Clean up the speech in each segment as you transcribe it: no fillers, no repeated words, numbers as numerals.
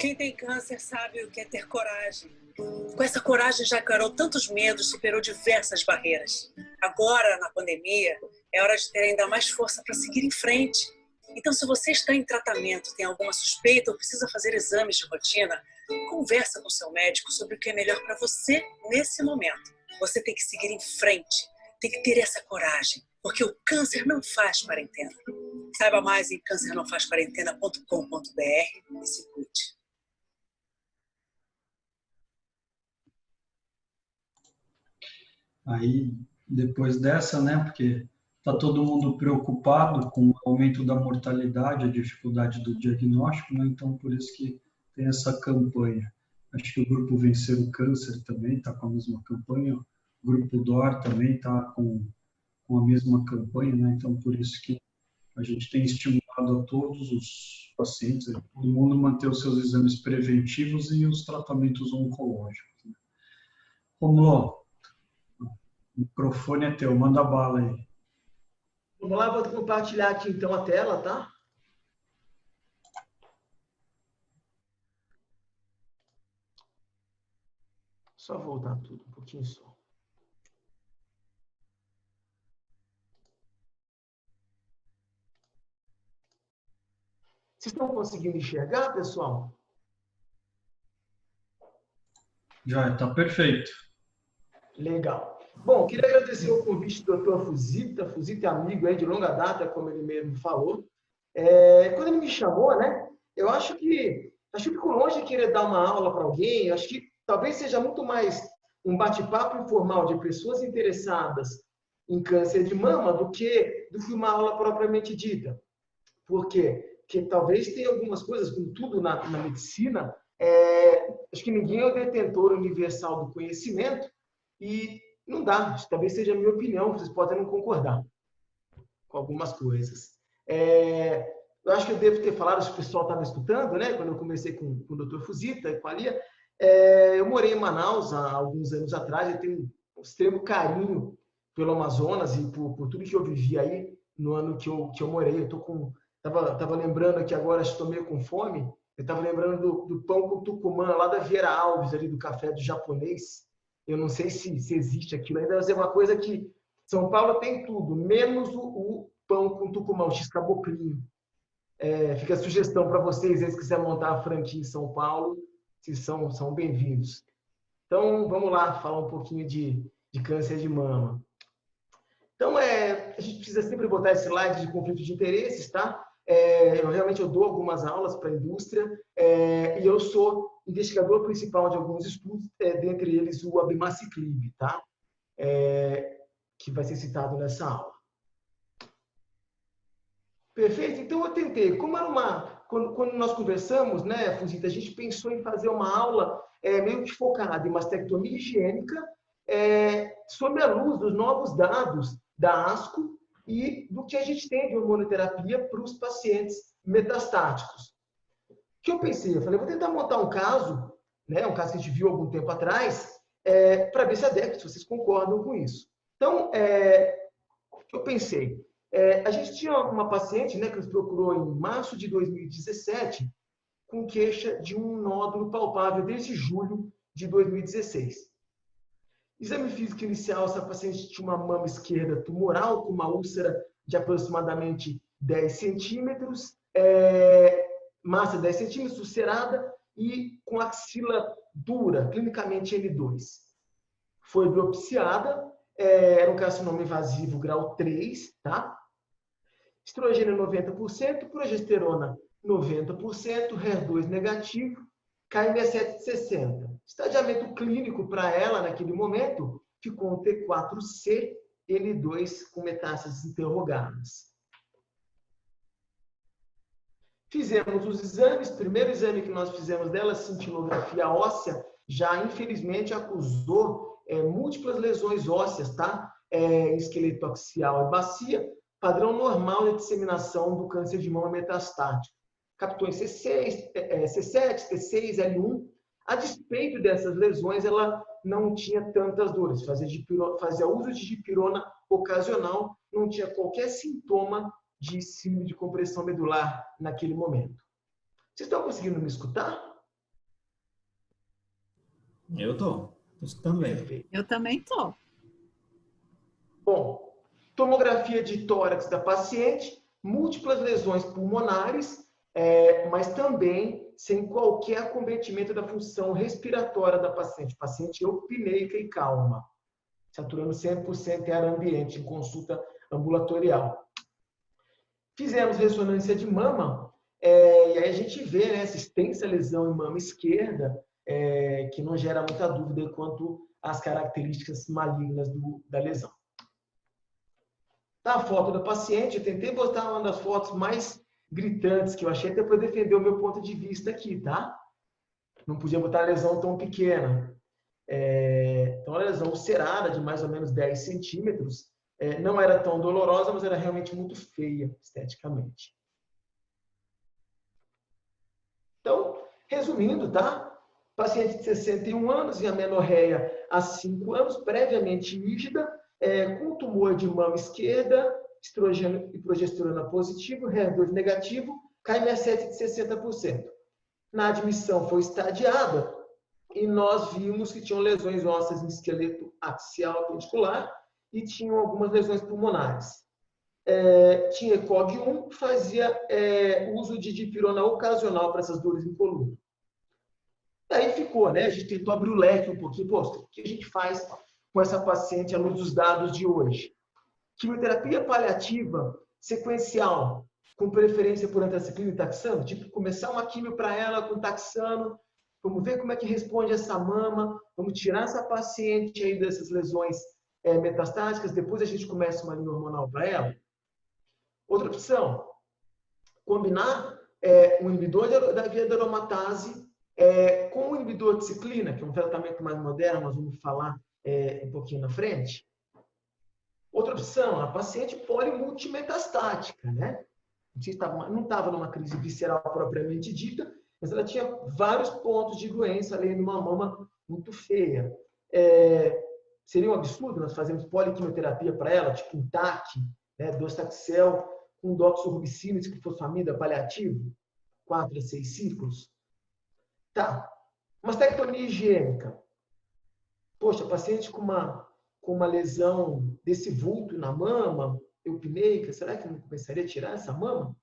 Quem tem câncer sabe o que é ter coragem. Com essa coragem já encarou tantos medos, superou diversas barreiras. Agora, na pandemia, é hora de ter ainda mais força para seguir em frente. Então, se você está em tratamento, tem alguma suspeita ou precisa fazer exames de rotina, conversa com seu médico sobre o que é melhor para você nesse momento. Você tem que seguir em frente, tem que ter essa coragem, porque o câncer não faz quarentena. Saiba mais em cancernãofazquarentena.com.br e se cuide. Aí, depois dessa, né, porque está todo mundo preocupado com o aumento da mortalidade, a dificuldade do diagnóstico, né, então por isso que tem essa campanha. Acho que o Grupo Vencer o Câncer também está com a mesma campanha, o Grupo DOR também está com a mesma campanha, né, então por isso que a gente tem estimulado a todos os pacientes, todo mundo manter os seus exames preventivos e os tratamentos oncológicos. Né. Romulo, o microfone é teu, manda bala aí. Vamos lá, vou compartilhar aqui então a tela, tá? Só voltar tudo um pouquinho só. Vocês estão conseguindo enxergar, pessoal? Já está perfeito. Legal. Bom, queria agradecer o convite do Dr. Fuzita. Fuzita é amigo aí de longa data, como ele mesmo falou. Quando ele me chamou, né? Eu acho que fico longe de querer dar uma aula para alguém. Acho que talvez seja muito mais um bate-papo informal de pessoas interessadas em câncer de mama do que uma aula propriamente dita. Por quê? Porque talvez tenha algumas coisas, como tudo na medicina, acho que ninguém é o detentor universal do conhecimento e não dá. Talvez seja a minha opinião, vocês podem não concordar com algumas coisas. Eu acho que eu devo ter falado, se o pessoal estava escutando, né? Quando eu comecei com o Dr. Fuzita e com a Lia, eu morei em Manaus há alguns anos atrás, eu tenho um extremo carinho pelo Amazonas e por tudo que eu vivi aí no ano que eu morei. Eu tava lembrando aqui agora, estou meio com fome, eu estava lembrando do pão com tucumã, lá da Vieira Alves, ali do café do japonês. Eu não sei se existe aquilo ainda, mas é uma coisa que São Paulo tem tudo, menos o pão com tucumã, o x-caboclinho. Fica a sugestão para vocês, se quiserem montar a franquia em São Paulo, se são bem-vindos. Então, vamos lá, falar um pouquinho de câncer de mama. Então, a gente precisa sempre botar esse slide de conflito de interesses, tá? Eu dou algumas aulas para a indústria e eu sou investigador principal de alguns estudos, dentre eles o abemaciclib, tá? Que vai ser citado nessa aula. Perfeito? Então, eu tentei. Como era quando nós conversamos, né, Fuzita, a gente pensou em fazer uma aula meio que focada em mastectomia higiênica, sob a luz dos novos dados da ASCO e do que a gente tem de hormonoterapia para os pacientes metastáticos. O que eu pensei? Eu falei, vou tentar montar um caso, né, um caso que a gente viu algum tempo atrás, para ver se adequa, se vocês concordam com isso. Então, o que eu pensei? A gente tinha uma paciente, né, que nos procurou em março de 2017 com queixa de um nódulo palpável desde julho de 2016. Exame físico inicial, essa paciente tinha uma mama esquerda tumoral com uma úlcera de aproximadamente 10 centímetros, massa 10 centímetros, ulcerada e com axila dura, clinicamente N2. Foi biopsiada, era um carcinoma invasivo grau 3, tá? Estrogênio 90%, progesterona 90%, HER2 negativo, KM7 60. Estadiamento clínico para ela, naquele momento, ficou um T4C, N2 com metástases interrogadas. Fizemos os exames. O primeiro exame que nós fizemos dela, cintilografia óssea, já infelizmente acusou múltiplas lesões ósseas, tá? Esqueleto axial e bacia, padrão normal de disseminação do câncer de mama metastático. Captou em C6, C7, T6, L1. A despeito dessas lesões, ela não tinha tantas dores. Fazia uso de dipirona ocasional, não tinha qualquer sintoma de síndrome de compressão medular naquele momento. Vocês estão conseguindo me escutar? Eu tô. Isso também. Perfeito. Eu também tô. Bom, tomografia de tórax da paciente, múltiplas lesões pulmonares, mas também sem qualquer acometimento da função respiratória da paciente. Paciente eupneica e calma, saturando 100% em ar ambiente, em consulta ambulatorial. Fizemos ressonância de mama, e aí a gente vê, né, essa extensa lesão em mama esquerda, que não gera muita dúvida quanto às características malignas da lesão. A foto da paciente, eu tentei botar uma das fotos mais gritantes que eu achei, até para defender o meu ponto de vista aqui, tá? Não podia botar a lesão tão pequena. Então, a lesão ulcerada de mais ou menos 10 centímetros, não era tão dolorosa, mas era realmente muito feia esteticamente. Então, resumindo, tá? Paciente de 61 anos e amenorreia há 5 anos, previamente rígida, com tumor de mama esquerda, estrogênio e progesterona positivo, HER2 negativo, KM7 de 60%. Na admissão foi estadiada e nós vimos que tinham lesões ósseas no esqueleto axial apendicular e tinham algumas lesões pulmonares. Tinha ECOG-1, que fazia uso de dipirona ocasional para essas dores em coluna. Daí ficou, né? A gente tentou abrir o leque um pouquinho. Pô, o que a gente faz com essa paciente à luz dos dados de hoje? Quimioterapia paliativa sequencial, com preferência por antraciclina e taxano, tipo, começar uma quimio para ela com taxano, vamos ver como é que responde essa mama, vamos tirar essa paciente aí dessas lesões metastáticas, depois a gente começa uma linha hormonal para ela. Outra opção, combinar um inibidor da via da aromatase com um inibidor de ciclina, que é um tratamento mais moderno, nós vamos falar um pouquinho na frente. Outra opção, a paciente polimultimetastática, né? Não estava numa crise visceral propriamente dita, mas ela tinha vários pontos de doença, além de uma mama muito feia. Seria um absurdo nós fazermos poliquimioterapia para ela, tipo um TAC, né, docetaxel, com doxorubicina, ciclofosfamida paliativo, 4 a 6 ciclos. Tá. Mastectomia higiênica. Poxa, paciente com uma lesão desse vulto na mama, eupneica, será que não começaria a tirar essa mama?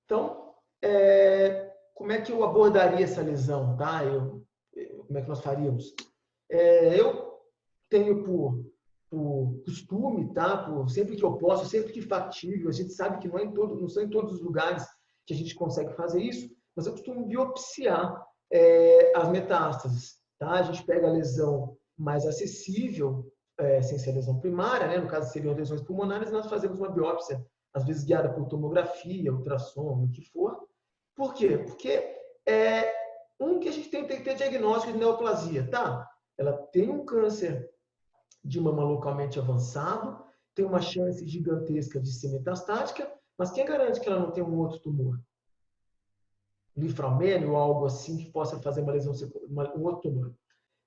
Então, como é que eu abordaria essa lesão, tá? Como é que nós faríamos? Eu tenho por costume, tá? Sempre que eu posso, sempre que factível, a gente sabe que não são em todos os lugares que a gente consegue fazer isso, mas eu costumo biopsiar as metástases, tá? A gente pega a lesão mais acessível, sem ser lesão primária, né? No caso seriam lesões pulmonares, nós fazemos uma biópsia, às vezes guiada por tomografia, ultrassom, o que for. Por quê? Porque que a gente tem que ter diagnóstico de neoplasia, tá? Ela tem um câncer de mama localmente avançado, tem uma chance gigantesca de ser metastática, mas quem garante que ela não tem um outro tumor? Linframênio ou algo assim que possa fazer uma lesão, um outro tumor.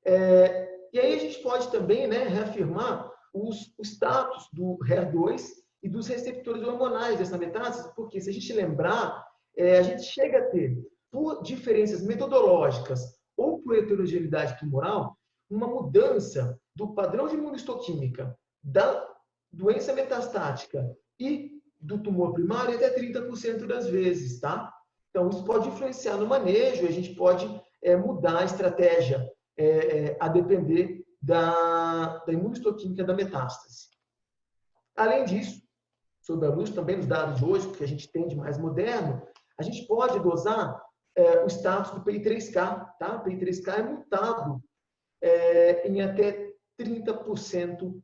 E aí a gente pode também, né, reafirmar o status do HER2 e dos receptores hormonais dessa metástase, porque se a gente lembrar, a gente chega a ter, por diferenças metodológicas ou por heterogeneidade tumoral, uma mudança do padrão de imunohistoquímica da doença metastática e do tumor primário até 30% das vezes, tá? Então, isso pode influenciar no manejo, a gente pode mudar a estratégia a depender da imunohistoquímica da metástase. Além disso, sob a luz também dos dados de hoje, porque a gente tem de mais moderno, a gente pode dosar o status do PI3K, tá? O PI3K é mutado em até 30%,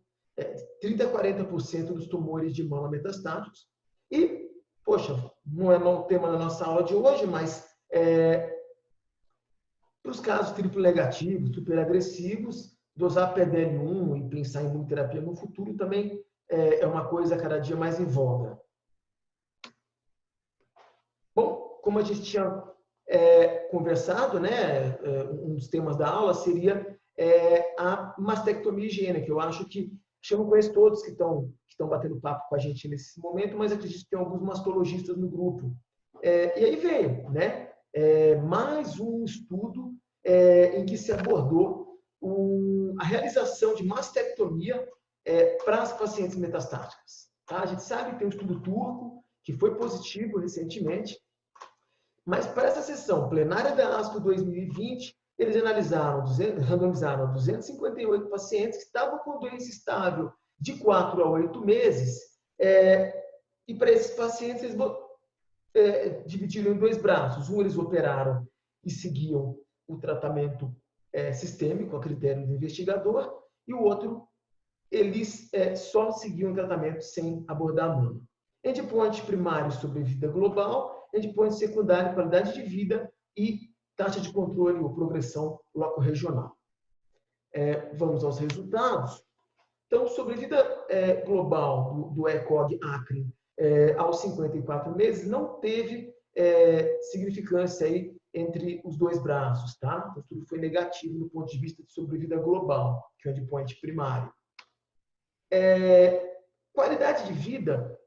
30% a 40% dos tumores de mama metastáticos. E, poxa, não é o tema da nossa aula de hoje, mas para os casos triplo negativos, super agressivos, dosar PDL1 e pensar em imunoterapia no futuro também é uma coisa cada dia mais em voga. Bom, como a gente tinha conversado, né, um dos temas da aula seria a mastectomia higiênica, que eu acho que eu não conheço todos que estão batendo papo com a gente nesse momento, mas acredito que tem alguns mastologistas no grupo. E aí veio, né, mais um estudo em que se abordou a realização de mastectomia para as pacientes metastáticas. Tá? A gente sabe que tem um estudo turco que foi positivo recentemente, mas para essa sessão plenária da ASCO 2020, eles randomizaram 258 pacientes que estavam com doença estável de 4 a 8 meses, e para esses pacientes eles dividiram em 2 braços. Um eles operaram e seguiam o tratamento sistêmico, a critério do investigador, e o outro eles só seguiam o tratamento sem abordar a mama. Endpoint primário sobrevida global, endpoint secundário qualidade de vida e taxa de controle ou progressão loco-regional. Vamos aos resultados. Então, sobrevida global do ECOG-ACRE aos 54 meses não teve significância aí entre os 2 braços, tá? Então, tudo foi negativo do ponto de vista de sobrevida global, que é o endpoint primário. Qualidade de vida,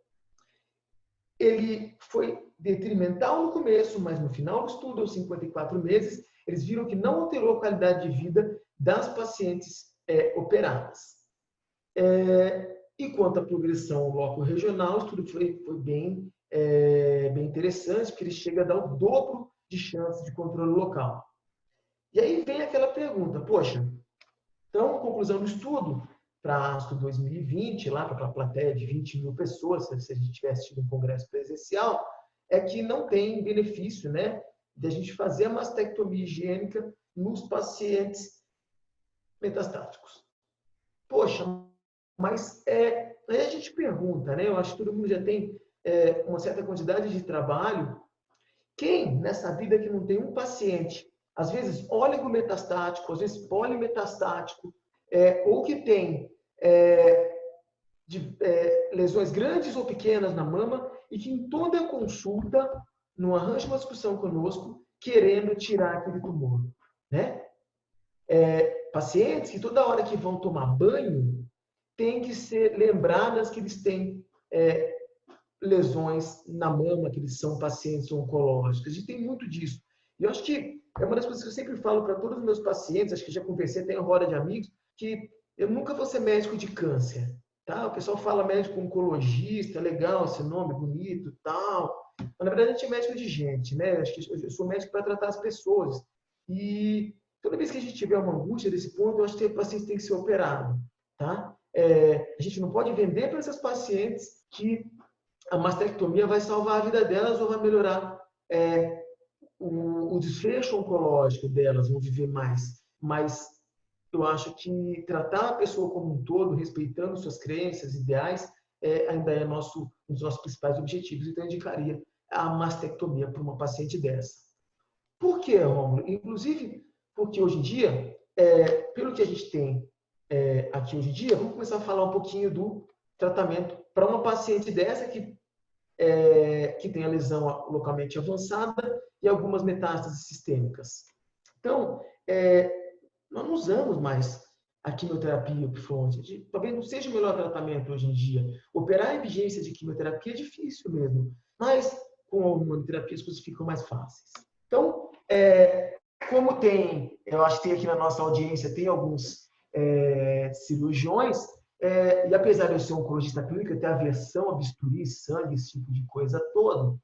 ele foi detrimental no começo, mas no final do estudo, aos 54 meses, eles viram que não alterou a qualidade de vida das pacientes operadas. E quanto à progressão loco-regional, o estudo foi bem interessante, porque ele chega a dar o dobro de chance de controle local. E aí vem aquela pergunta, poxa, então, conclusão do estudo, para a ASCO 2020, lá para a plateia de 20 mil pessoas, se a gente tivesse tido um congresso presencial, é que não tem benefício, né, de a gente fazer a mastectomia higiênica nos pacientes metastáticos. Poxa, mas aí a gente pergunta, né, eu acho que todo mundo já tem uma certa quantidade de trabalho. Quem nessa vida que não tem um paciente, às vezes oligometastático, às vezes polimetastático, ou que tem lesões grandes ou pequenas na mama e que em toda a consulta não arranja uma discussão conosco querendo tirar aquele tumor, né? Pacientes que toda hora que vão tomar banho têm que ser lembradas que eles têm lesões na mama, que eles são pacientes oncológicos. A gente tem muito disso. E eu acho que é uma das coisas que eu sempre falo para todos os meus pacientes, acho que já conversei, tenho roda de amigos, que eu nunca vou ser médico de câncer. Tá? O pessoal fala médico oncologista, legal esse nome, bonito, tal. Mas, na verdade, a gente é médico de gente, né? Acho que eu sou médico para tratar as pessoas. E toda vez que a gente tiver uma angústia desse ponto, eu acho que o paciente tem que ser operado. Tá? A gente não pode vender para essas pacientes que a mastectomia vai salvar a vida delas ou vai melhorar o desfecho oncológico delas, vão viver mais. Mas eu acho que tratar a pessoa como um todo, respeitando suas crenças, ideais, ainda é um dos nossos principais objetivos. Então, eu indicaria a mastectomia para uma paciente dessa. Por quê, Rômulo? Inclusive, porque hoje em dia, pelo que a gente tem aqui hoje em dia, vamos começar a falar um pouquinho do tratamento para uma paciente dessa que tem a lesão localmente avançada e algumas metástases sistêmicas. Então, nós não usamos mais a quimioterapia upfront. Talvez não seja o melhor tratamento hoje em dia. Operar a emergência de quimioterapia é difícil mesmo, mas com a hormonoterapia as coisas ficam mais fáceis. Então, como eu acho que tem aqui na nossa audiência, tem alguns cirurgiões, e apesar de eu ser oncologista clínica, ter aversão a bisturi, sangue, esse tipo de coisa toda,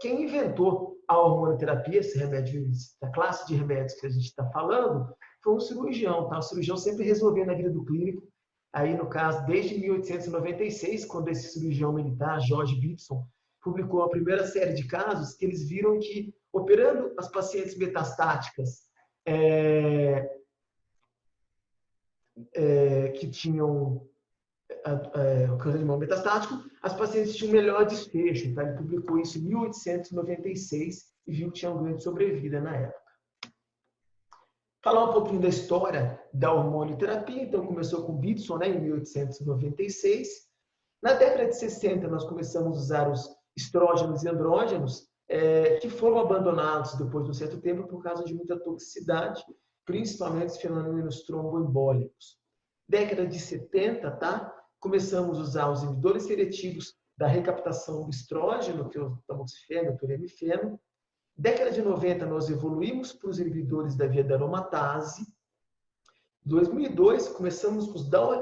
quem inventou a hormonoterapia, esse remédio, a classe de remédios que a gente está falando, foi um cirurgião. Tá? O cirurgião sempre resolveu na vida do clínico. Aí, no caso, desde 1896, quando esse cirurgião militar, George Gibson, publicou a primeira série de casos, que eles viram que, operando as pacientes metastáticas que tinham câncer de mama metastático, as pacientes tinham melhor desfecho. Tá? Ele publicou isso em 1896 e viu que tinha um grande sobrevida na época. Falar um pouquinho da história da hormonioterapia. Então, começou com Gibson, né, em 1896. Na década de 60, nós começamos a usar os estrógenos e andrógenos, que foram abandonados depois de um certo tempo por causa de muita toxicidade, principalmente os fenômenos tromboembólicos. Década de 70, tá? Começamos a usar os inibidores seletivos da recaptação do estrógeno, que é o tamoxifeno, o tolemifeno, Década de 90, nós evoluímos para os inibidores da via da aromatase. Em 2002, começamos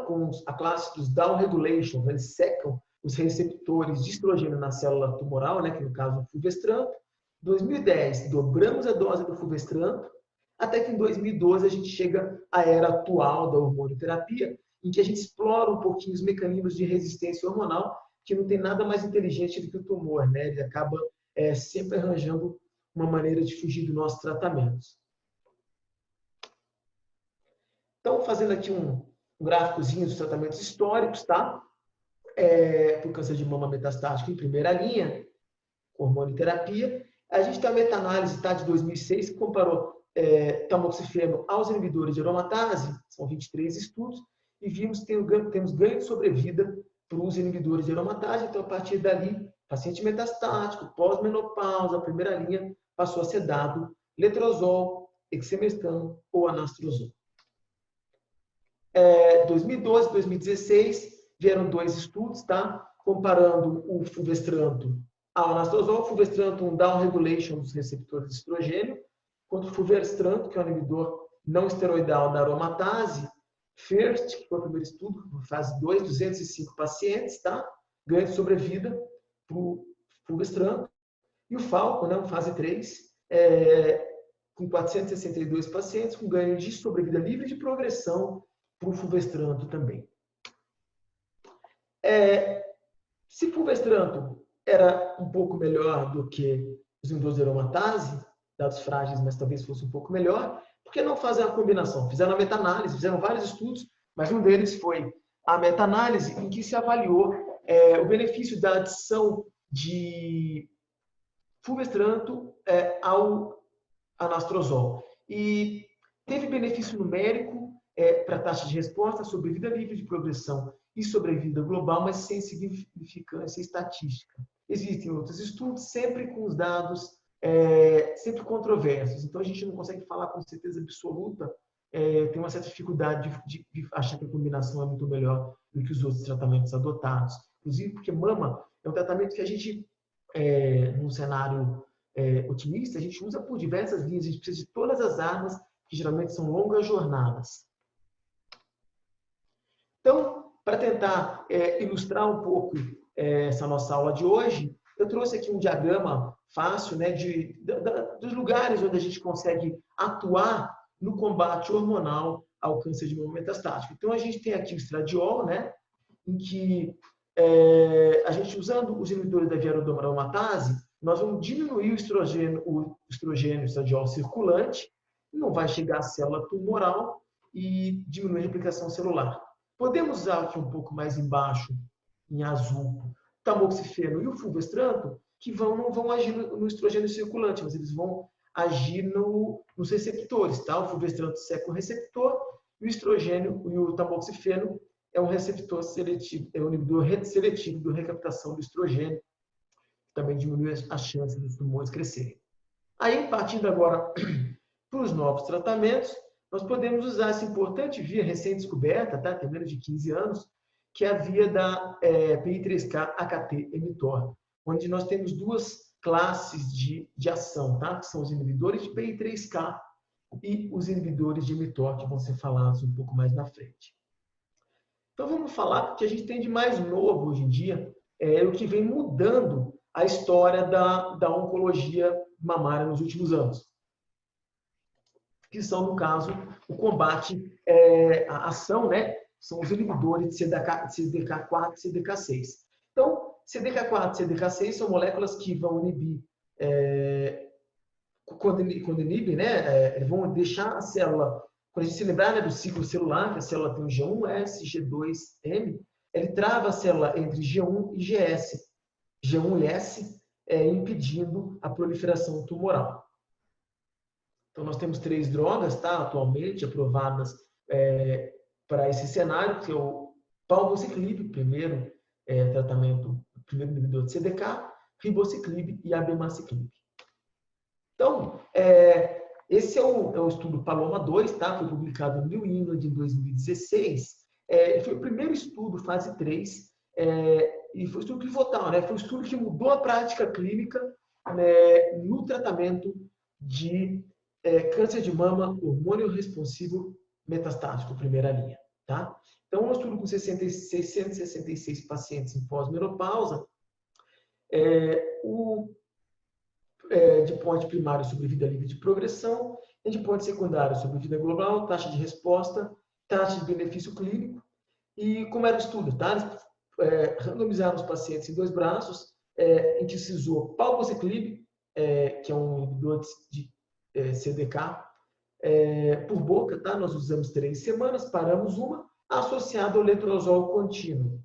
com a classe dos down regulations, eles secam os receptores de estrogênio na célula tumoral, né, que no caso é o fulvestranto. Em 2010, dobramos a dose do fulvestranto, até que em 2012 a gente chega à era atual da hormonioterapia, em que a gente explora um pouquinho os mecanismos de resistência hormonal, que não tem nada mais inteligente do que o tumor, né? Ele acaba sempre arranjando uma maneira de fugir dos nossos tratamentos. Então, fazendo aqui um gráficozinho dos tratamentos históricos, tá? Por câncer de mama metastático em primeira linha, hormonioterapia. A gente tem a meta-análise, tá, de 2006, que comparou tamoxifeno aos inibidores de aromatase, são 23 estudos, e vimos que temos ganho de sobrevida para os inibidores de aromatase. Então, a partir dali, paciente metastático, pós-menopausa, primeira linha, passou a ser dado letrozol, exemestano ou anastrozol. 2012, 2016, vieram 2 estudos, tá? Comparando o fulvestranto ao anastrozol. O fulvestranto, um down regulation dos receptores de estrogênio, contra o fulvestranto, que é um inibidor não esteroidal da aromatase. FIRST, que foi o primeiro estudo, fase 2, 205 pacientes, tá? Ganho de sobrevida para o fulvestranto. E o FALCON, né, fase 3, com 462 pacientes, com ganho de sobrevida livre de progressão para o fulvestranto também. Se fulvestranto era um pouco melhor do que os inibidores de aromatase, dados frágeis, mas talvez fosse um pouco melhor, por que não fazer a combinação? Fizeram a meta-análise, fizeram vários estudos, mas um deles foi a meta-análise em que se avaliou o benefício da adição de fulvestranto ao anastrozol. E teve benefício numérico para a taxa de resposta, sobrevida livre de progressão e sobrevida global, mas sem significância estatística. Existem outros estudos, sempre com os dados sempre controversos. Então, a gente não consegue falar com certeza absoluta, tem uma certa dificuldade de achar que a combinação é muito melhor do que os outros tratamentos adotados. Inclusive, porque mama é um tratamento que a gente, num cenário otimista, a gente usa por diversas linhas, a gente precisa de todas as armas, que geralmente são longas jornadas. Então, para tentar ilustrar um pouco essa nossa aula de hoje, eu trouxe aqui um diagrama fácil, né, dos lugares onde a gente consegue atuar no combate hormonal ao câncer de mama metastático. Então, a gente tem aqui o estradiol, né, em que a gente, usando os inibidores da via aromatase, nós vamos diminuir o estrogênio estradiol circulante, não vai chegar à célula tumoral e diminuir a replicação celular. Podemos usar aqui um pouco mais embaixo, em azul, o tamoxifeno e o fulvestranto, que não vão agir no estrogênio circulante, mas eles vão agir nos receptores, tá? O fulvestranto seca o receptor, e o estrogênio e o tamoxifeno é um receptor seletivo, é um inibidor seletivo da recaptação do estrogênio, que também diminui as chances dos tumores crescerem. Aí, partindo agora para os novos tratamentos, nós podemos usar essa importante via recém-descoberta, tá? Tem menos de 15 anos, que é a via da PI3K-AKT-mTOR, onde nós temos 2 classes de ação, tá? Que são os inibidores de PI3K e os inibidores de mTOR, que vão ser falados um pouco mais na frente. Então vamos falar do que a gente tem de mais novo hoje em dia, o que vem mudando a história da oncologia mamária nos últimos anos, que são, no caso, o combate, a ação, né? São os inibidores de CDK4 e CDK6. Então, CDK4 e CDK6 são moléculas que vão inibir, quando inibe, né? Vão deixar a célula, quando a gente se lembrar, né, do ciclo celular, que a célula tem o G1S, G2M, ele trava a célula entre G1 e GS, G1 e S, impedindo a proliferação tumoral. Então, nós temos 3 drogas, tá, atualmente aprovadas para esse cenário, que é o palbociclib, primeiro tratamento, primeiro inibidor de CDK, ribociclib e abemaciclib. Então, esse é o estudo Paloma 2, tá? Foi publicado no New England em 2016. Foi o primeiro estudo, fase 3, e foi um estudo pivotal, né? Foi um estudo que mudou a prática clínica né, no tratamento de câncer de mama hormônio responsivo metastático, primeira linha. Tá? Então, um estudo com 666 pacientes em pós-menopausa, o endpoint primário sobre vida livre de progressão, endpoint secundário sobre vida global, taxa de resposta, taxa de benefício clínico. E como era o estudo? Tá? Eles randomizaram os pacientes em 2 braços, em que se usou palbociclib, que é um inibidor de CDK, por boca, tá? Nós usamos 3 semanas, paramos uma, associado ao letrozol contínuo.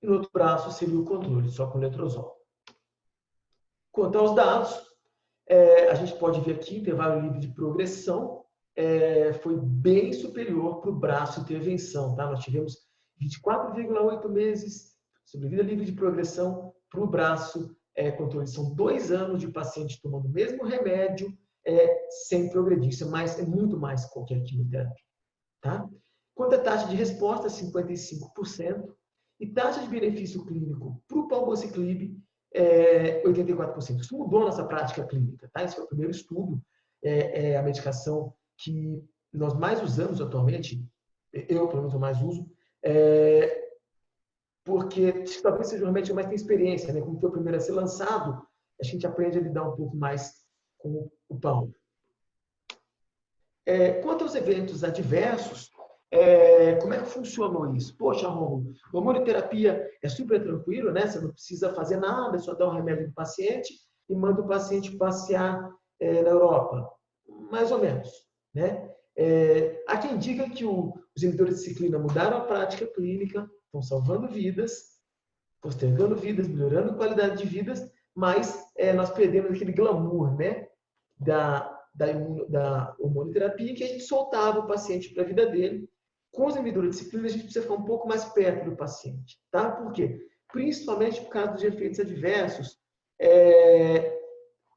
E no outro braço seria o controle, só com letrozol. Quanto aos dados, a gente pode ver aqui, intervalo livre de progressão foi bem superior para o braço intervenção. Tá? Nós tivemos 24,8 meses sobre vida livre de progressão para o braço controle. São 2 anos de paciente tomando o mesmo remédio sem progredir. Isso é muito mais que qualquer quimioterapia. Tá? Quanto à taxa de resposta, 55%. E taxa de benefício clínico para o palbociclib, 84%. Isso mudou nossa prática clínica. Tá? Esse foi o primeiro estudo. É a medicação que nós mais usamos atualmente. Eu, pelo menos, eu mais uso. Porque talvez seja um remédio que mais tem experiência. Né? Como foi o primeiro a ser lançado, a gente aprende a lidar um pouco mais com o palbo. Quanto aos eventos adversos, como é que funcionou isso? Poxa, Romulo, a hormonioterapia é super tranquilo, né? Você não precisa fazer nada, é só dar um remédio para o paciente e manda o paciente passear na Europa. Mais ou menos, né? Há quem diga que os inibidores de ciclina mudaram a prática clínica, estão salvando vidas, postergando vidas, melhorando a qualidade de vidas, mas nós perdemos aquele glamour, né? Da hormonioterapia, que a gente soltava o paciente para a vida dele. Com os inibidores de ciclina, a gente precisa ficar um pouco mais perto do paciente. Tá? Por quê? Principalmente por causa dos efeitos adversos.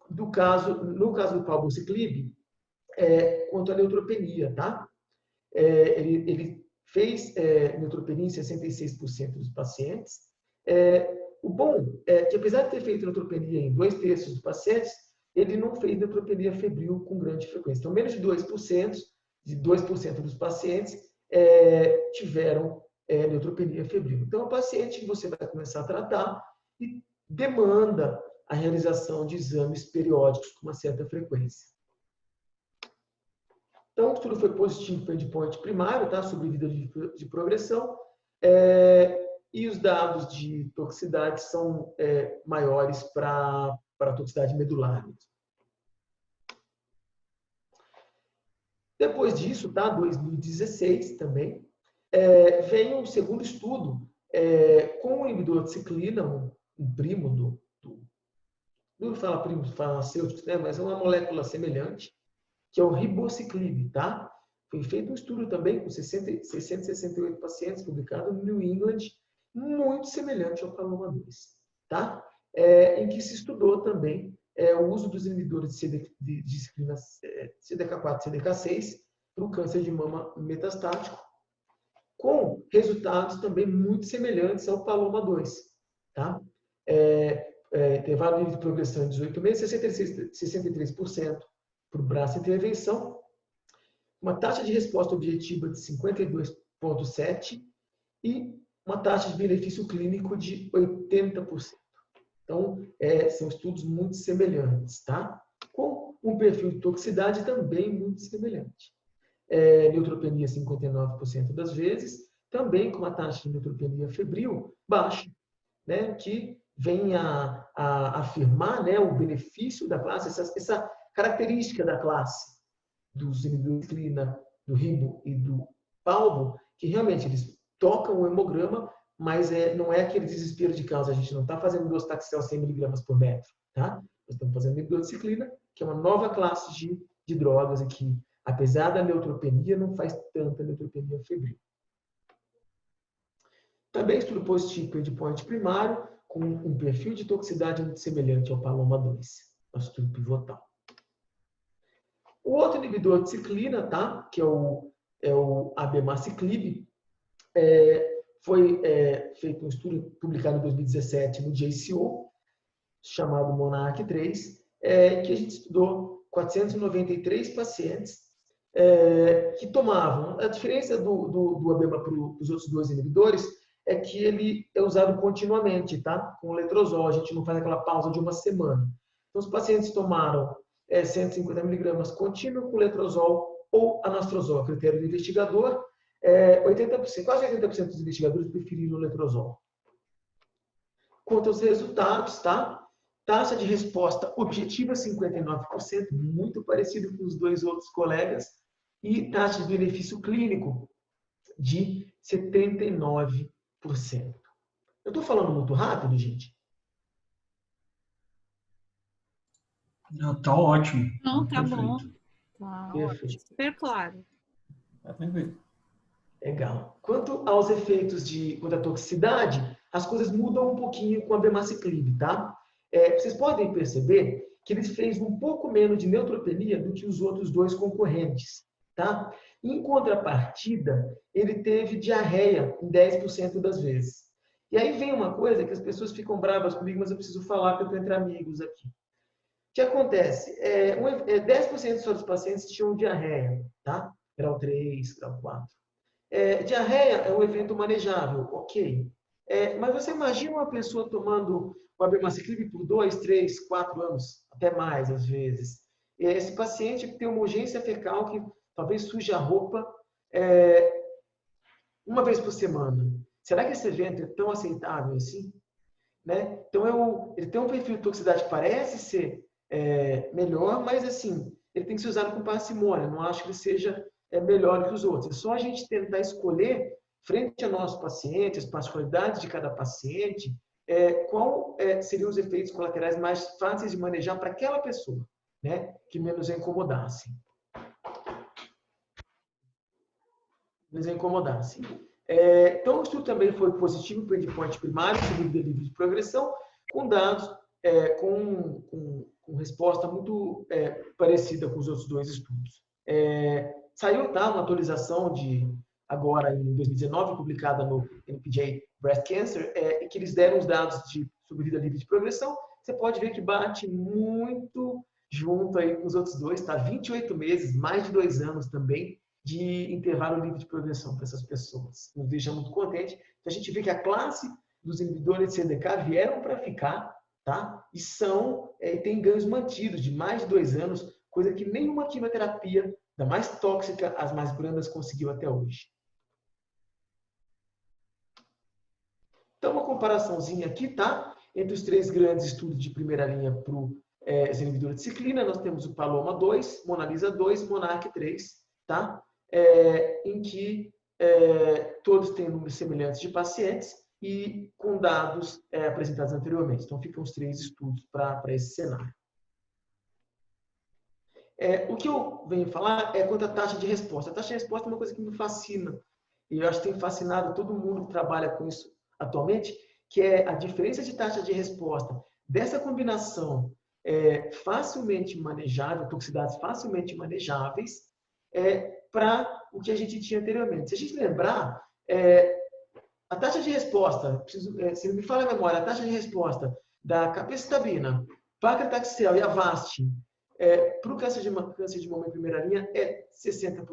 No caso do palbociclib, quanto à neutropenia. Tá? Ele fez neutropenia em 66% dos pacientes. O bom é que, apesar de ter feito neutropenia em 2/3 dos pacientes, ele não fez neutropenia febril com grande frequência. Então, menos de 2% dos pacientes tiveram neutropenia febril. Então, é um paciente que você vai começar a tratar e demanda a realização de exames periódicos com uma certa frequência. Então, o estudo foi positivo para o endpoint primário, tá? Sobre vida de progressão, e os dados de toxicidade são maiores para a toxicidade medular. Depois disso, tá? 2016 também, vem um segundo estudo com o inibidor de ciclina, um primo não fala primos farmacêuticos, né? Mas é uma molécula semelhante, que é o ribociclib, tá? Foi feito um estudo também com 668 pacientes, publicado no New England, muito semelhante ao Paloma 2, tá? Em que se estudou também o uso dos inibidores de ciclina CDK4 e CDK6 para o câncer de mama metastático, com resultados também muito semelhantes ao Paloma 2, tá? Intervalo livre de progressão em 18 meses, 63% para o braço intervenção, uma taxa de resposta objetiva de 52,7% e uma taxa de benefício clínico de 80%. Então, são estudos muito semelhantes, tá? Com um perfil de toxicidade também muito semelhante. Neutropenia 59% das vezes, também com uma taxa de neutropenia febril baixa, né? Que vem a afirmar, né, o benefício da classe, essa característica da classe dos inibidores de ciclina, do ribo e do palbo, que realmente eles tocam o hemograma, mas não é aquele desespero de causa. A gente não está fazendo docetaxel 100 mg por metro. Tá? Nós estamos fazendo inibidor de ciclina, que é uma nova classe de drogas e que, apesar da neutropenia, não faz tanta neutropenia febril. Também estudo positivo para o endpoint primário, com um perfil de toxicidade muito semelhante ao Paloma 2, nosso estudo pivotal. O outro inibidor de ciclina, tá? Que é o abemaciclib, foi feito um estudo publicado em 2017 no JCO, chamado Monarch 3, que a gente estudou 493 pacientes que tomavam. A diferença do Abema para os outros dois inibidores é que ele é usado continuamente, tá? Com o letrozol, a gente não faz aquela pausa de uma semana. Então, os pacientes tomaram 150 miligramas contínuo com letrozol ou anastrozol, a critério do investigador. 80%, quase 80% dos investigadores preferiram o letrozol. Quanto aos resultados, tá? Taxa de resposta objetiva 59%, muito parecido com os dois outros colegas, e taxa de benefício clínico de 79%. Eu estou falando muito rápido, gente? Não, tá ótimo. Não, tá perfeito. bom. Tá ótimo. Super claro. Tá tranquilo. Legal. Quanto aos efeitos contra a toxicidade, as coisas mudam um pouquinho com a abemaciclib, tá? Vocês podem perceber que ele fez um pouco menos de neutropenia do que os outros dois concorrentes, tá? Em contrapartida, ele teve diarreia em 10% das vezes. E aí vem uma coisa que as pessoas ficam bravas comigo, mas eu preciso falar porque eu estou entre amigos aqui. O que acontece? 10% só dos pacientes tinham diarreia, tá? Grau 3, grau 4. Diarreia é um evento manejável, ok. Mas você imagina uma pessoa tomando o abemaciclib por 2, 3, 4 anos, até mais às vezes. Esse paciente tem uma urgência fecal que talvez suje a roupa uma vez por semana. Será que esse evento é tão aceitável assim? Né? Então, ele tem um perfil de toxicidade que parece ser melhor, mas assim, ele tem que ser usado com parcimônia. Não acho que ele seja melhor que os outros. É só a gente tentar escolher, frente a nossos pacientes, as particularidades de cada paciente, qual seriam os efeitos colaterais mais fáceis de manejar para aquela pessoa, né? Que menos a incomodasse. Então, o estudo também foi positivo para o endpoint primário, sobrevida livre de progressão, com dados com resposta muito parecida com os outros dois estudos. Saiu uma atualização agora em 2019, publicada no NPJ Breast Cancer, que eles deram os dados de sobrevida livre de progressão. Você pode ver que bate muito junto aí com os outros dois, tá? 28 meses, mais de 2 anos também, de intervalo livre de progressão para essas pessoas. Nos deixa muito contente. Então, a gente vê que a classe dos inibidores de CDK vieram para ficar, tá? E tem ganhos mantidos de mais de 2 anos, coisa que nenhuma quimioterapia, da mais tóxica às mais brandas, conseguiu até hoje. Então, uma comparaçãozinha aqui, tá? Entre os 3 grandes estudos de primeira linha para os inibidores de ciclina, nós temos o Paloma 2, Monalisa 2, Monarch 3, tá? Em que todos têm números semelhantes de pacientes e com dados apresentados anteriormente. Então, ficam os 3 estudos para esse cenário. O que eu venho falar é quanto à taxa de resposta. A taxa de resposta é uma coisa que me fascina. E eu acho que tem fascinado todo mundo que trabalha com isso atualmente, que é a diferença de taxa de resposta dessa combinação facilmente manejável, toxicidades facilmente manejáveis, para o que a gente tinha anteriormente. Se a gente lembrar, a taxa de resposta, se não me falha a memória, a taxa de resposta da capecitabina, paclitaxel e Avastin para o câncer de mama em primeira linha é 60%.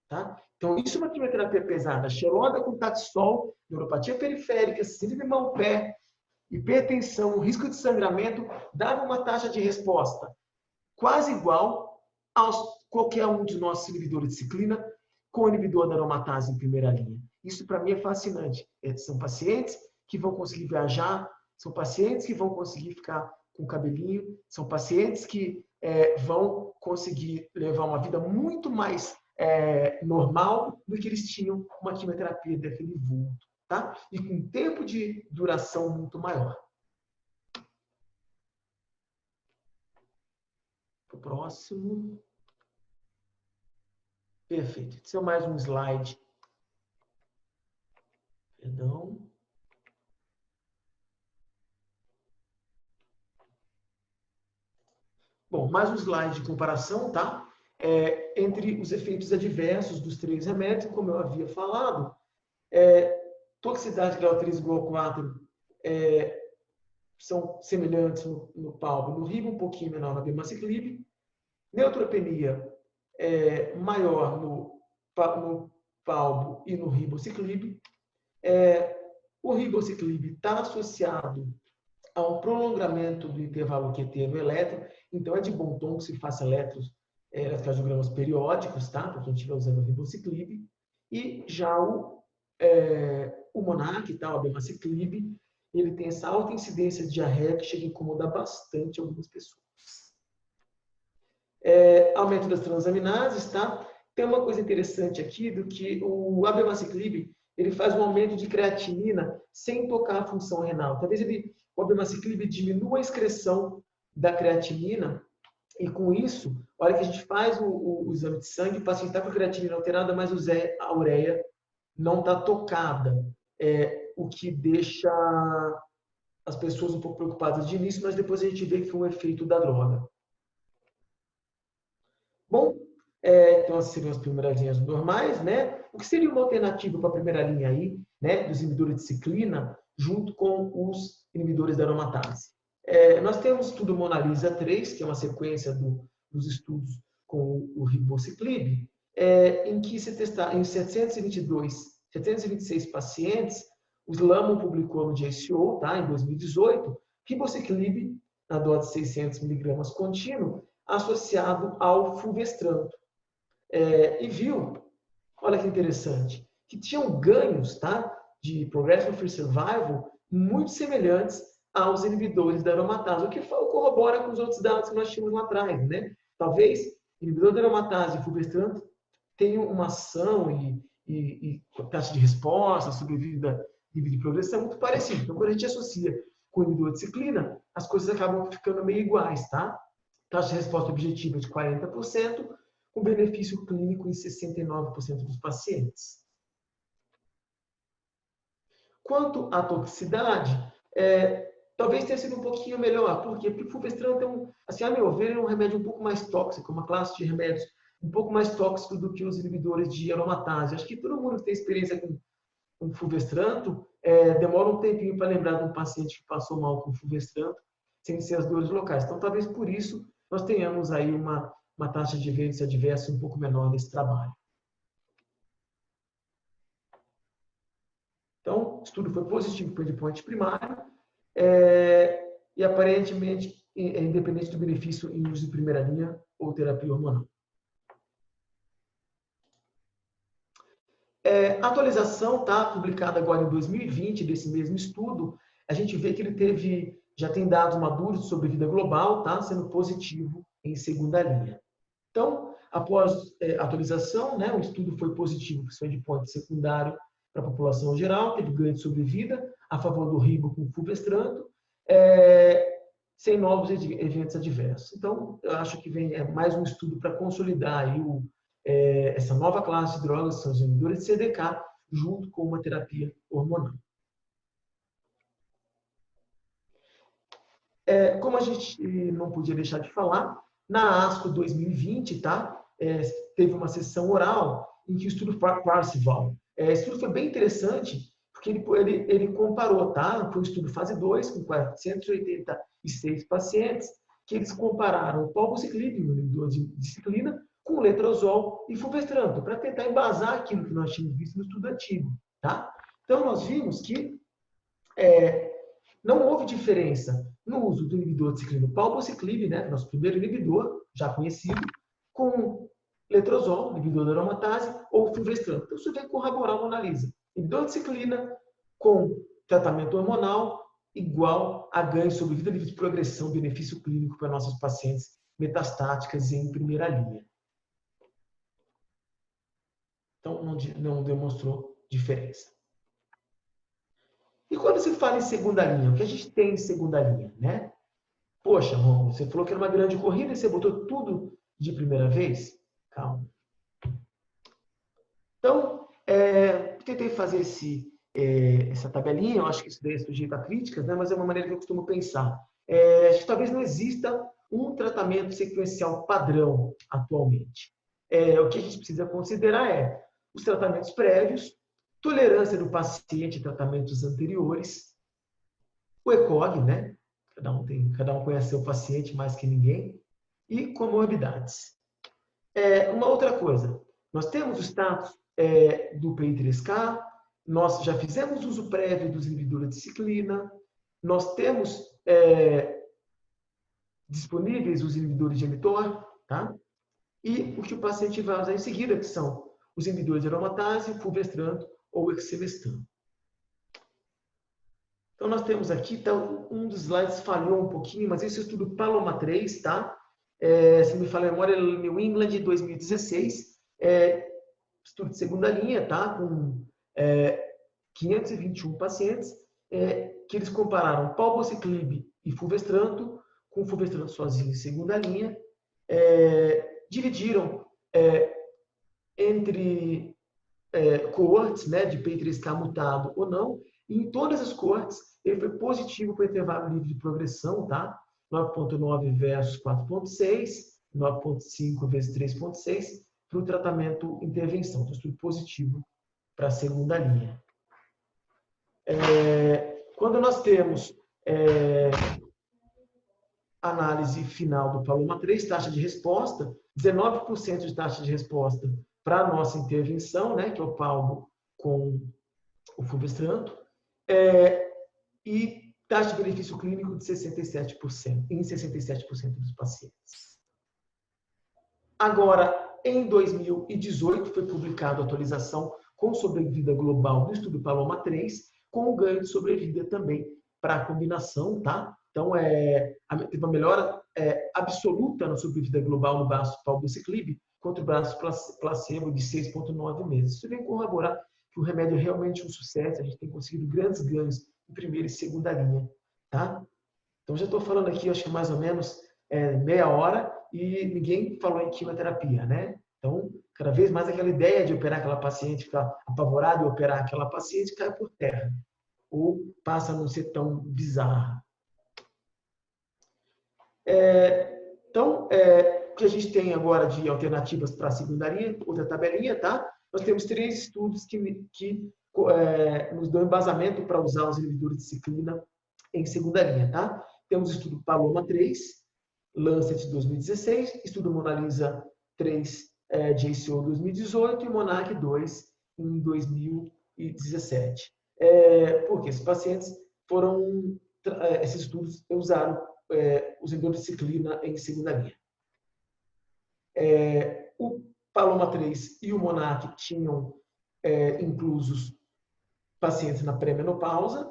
Tá? Então, isso é uma quimioterapia pesada. Xeloda com taxol, neuropatia periférica, síndrome de Malpé, hipertensão, risco de sangramento, dava uma taxa de resposta quase igual a qualquer um dos nossos inibidores de ciclina com o inibidor da aromatase em primeira linha. Isso, para mim, é fascinante. São pacientes que vão conseguir viajar, são pacientes que vão conseguir ficar com cabelinho, são pacientes que vão conseguir levar uma vida muito mais normal do que eles tinham uma quimioterapia daquele vulto, tá? E com um tempo de duração muito maior. O próximo. Perfeito. Esse é mais um slide. Perdão. Bom, mais um slide de comparação, tá? Entre os efeitos adversos dos 3 remédios, como eu havia falado, toxicidade grau 3 igual a 4 são semelhantes no palbo e no ribo, um pouquinho menor na abemaciclib. Neutropenia maior no palbo e no ribociclib. O ribociclib está associado a um prolongamento do intervalo QT no elétron, então é de bom tom que se faça eletrocardiogramas periódicos, tá? Para quem estiver usando o ribociclib. E já o MONARC, tá? O abemaciclib, ele tem essa alta incidência de diarreia que chega a incomodar bastante algumas pessoas. Aumento das transaminases, tá? Tem uma coisa interessante aqui do que o abemaciclib, ele faz um aumento de creatinina sem tocar a função renal. Talvez o abemaciclib diminua a excreção da creatinina e com isso, a hora que a gente faz o exame de sangue, o paciente está com a creatinina alterada, mas a ureia não está tocada. O que deixa as pessoas um pouco preocupadas de início, mas depois a gente vê que foi um efeito da droga. Bom, então essas seriam as primeiras linhas normais, né? O que seria uma alternativa para a primeira linha aí, né, dos inibidores de ciclina, junto com os inibidores da aromatase? Nós temos o estudo MONALISA 3, que é uma sequência dos estudos com o ribociclib, em que se testar em 726 pacientes, o Slamon publicou no JCO, tá, em 2018, ribociclib na dose de 600 mg contínuo, associado ao fulvestranto. E viu, olha que interessante, que tinham ganhos, tá, de progression free survival muito semelhantes aos inibidores da aromatase, o que corrobora com os outros dados que nós tínhamos lá atrás, né? Talvez inibidor da aromatase e fulvestranto tenham uma ação e taxa de resposta, sobrevida e de progressão muito parecida. Então, quando a gente associa com o inibidor de ciclina, as coisas acabam ficando meio iguais, tá? Taxa de resposta objetiva de 40%, com benefício clínico em 69% dos pacientes. Quanto à toxicidade, talvez tenha sido um pouquinho melhor. Por quê? Porque o fulvestranto assim, a meu ver, é um remédio um pouco mais tóxico, uma classe de remédios um pouco mais tóxico do que os inibidores de aromatase. Acho que todo mundo que tem experiência com fulvestranto demora um tempinho para lembrar de um paciente que passou mal com fulvestranto, sem ser as dores locais. Então, talvez por isso nós tenhamos aí uma taxa de eventos adversos um pouco menor nesse trabalho. Então, o estudo foi positivo para o endpoint primário e aparentemente independente do benefício em uso de primeira linha ou terapia hormonal. Atualização, tá, publicada agora em 2020 desse mesmo estudo, a gente vê que ele já tem dados maduros sobre vida global, tá, sendo positivo em segunda linha. Então, após atualização, né, o estudo foi positivo para o seu endpoint secundário para a população geral, teve ganho de sobrevida a favor do ribo com fulvestranto, sem novos eventos adversos. Então, eu acho que vem mais um estudo para consolidar aí essa nova classe de drogas, são os inibidores de CDK, junto com uma terapia hormonal. Como a gente não podia deixar de falar, na ASCO 2020, tá, teve uma sessão oral em que o estudo Parzival. Esse estudo foi bem interessante, porque ele comparou, tá? Foi um estudo fase 2, com 486 pacientes, que eles compararam o palbociclib, o inibidor de ciclina, com o letrozol e fulvestranto, para tentar embasar aquilo que nós tínhamos visto no estudo antigo, tá? Então, nós vimos que não houve diferença no uso do inibidor de ciclina palbociclib, né, nosso primeiro inibidor, já conhecido, com letrozol, inibidor da aromatase, ou fulvestranto. Então, isso vem corroborar uma análise. Inibidor de ciclina com tratamento hormonal igual a ganho sobre vida livre de progressão, benefício clínico para nossos pacientes metastáticas em primeira linha. Então, não demonstrou diferença. E quando se fala em segunda linha, o que a gente tem em segunda linha, né? Poxa, Romulo, você falou que era uma grande corrida e você botou tudo de primeira vez? Calma. Então, tentei fazer essa tabelinha, eu acho que isso daí é sujeito a críticas, né? Mas é uma maneira que eu costumo pensar. Acho que talvez não exista um tratamento sequencial padrão atualmente. O que a gente precisa considerar os tratamentos prévios, tolerância do paciente a tratamentos anteriores, o ECOG, né? Cada um conhece seu paciente mais que ninguém. E comorbidades. Uma outra coisa, nós temos o status do PI3K, nós já fizemos uso prévio dos inibidores de ciclina, nós temos disponíveis os inibidores de mTOR, tá? E o que o paciente vai usar em seguida, que são os inibidores de aromatase, fulvestrant ou exemestano. Então, nós temos aqui, tá, um dos slides falhou um pouquinho, mas esse estudo Paloma 3, tá? Se me falha a memória, é New England de 2016, estudo de segunda linha, tá? Com 521 pacientes, que eles compararam palbociclib e fulvestranto, com fulvestranto sozinho em segunda linha, dividiram entre coortes, né, de PI3K mutado ou não, e em todas as coortes ele foi positivo para o intervalo livre de progressão, tá? 9,9 versus 4,6, 9,5 vezes 3,6 para o tratamento intervenção. Então, estudo positivo para a segunda linha. Quando nós temos análise final do Paloma 3, taxa de resposta, 19% de taxa de resposta para a nossa intervenção, né, que é o palbo com o fulvestranto, e taxa de benefício clínico de 67%, em 67% dos pacientes. Agora, em 2018, foi publicada a atualização com sobrevida global do estudo Paloma 3, com o ganho de sobrevida também para a combinação, tá? Então, teve uma melhora absoluta na sobrevida global no braço palbociclib contra o braço placebo de 6,9 meses. Isso vem corroborar que o remédio é realmente um sucesso, a gente tem conseguido grandes ganhos em primeira e segunda linha, tá? Então, já estou falando aqui, acho que mais ou menos meia hora, e ninguém falou em quimioterapia, né? Então, cada vez mais aquela ideia de operar aquela paciente, ficar apavorado e operar aquela paciente, cai por terra, ou passa a não ser tão bizarra. Então, o que a gente tem agora de alternativas para a segunda linha, outra tabelinha, tá? Nós temos 3 estudos que nos dão embasamento para usar os inibidores de ciclina em segunda linha, tá? Temos o estudo Paloma 3, Lancet 2016, estudo Monalisa 3, JCO 2018 e Monarch 2 em 2017. Porque esses pacientes esses estudos usaram os inibidores de ciclina em segunda linha. O Paloma 3 e o Monarch tinham inclusos pacientes na pré-menopausa.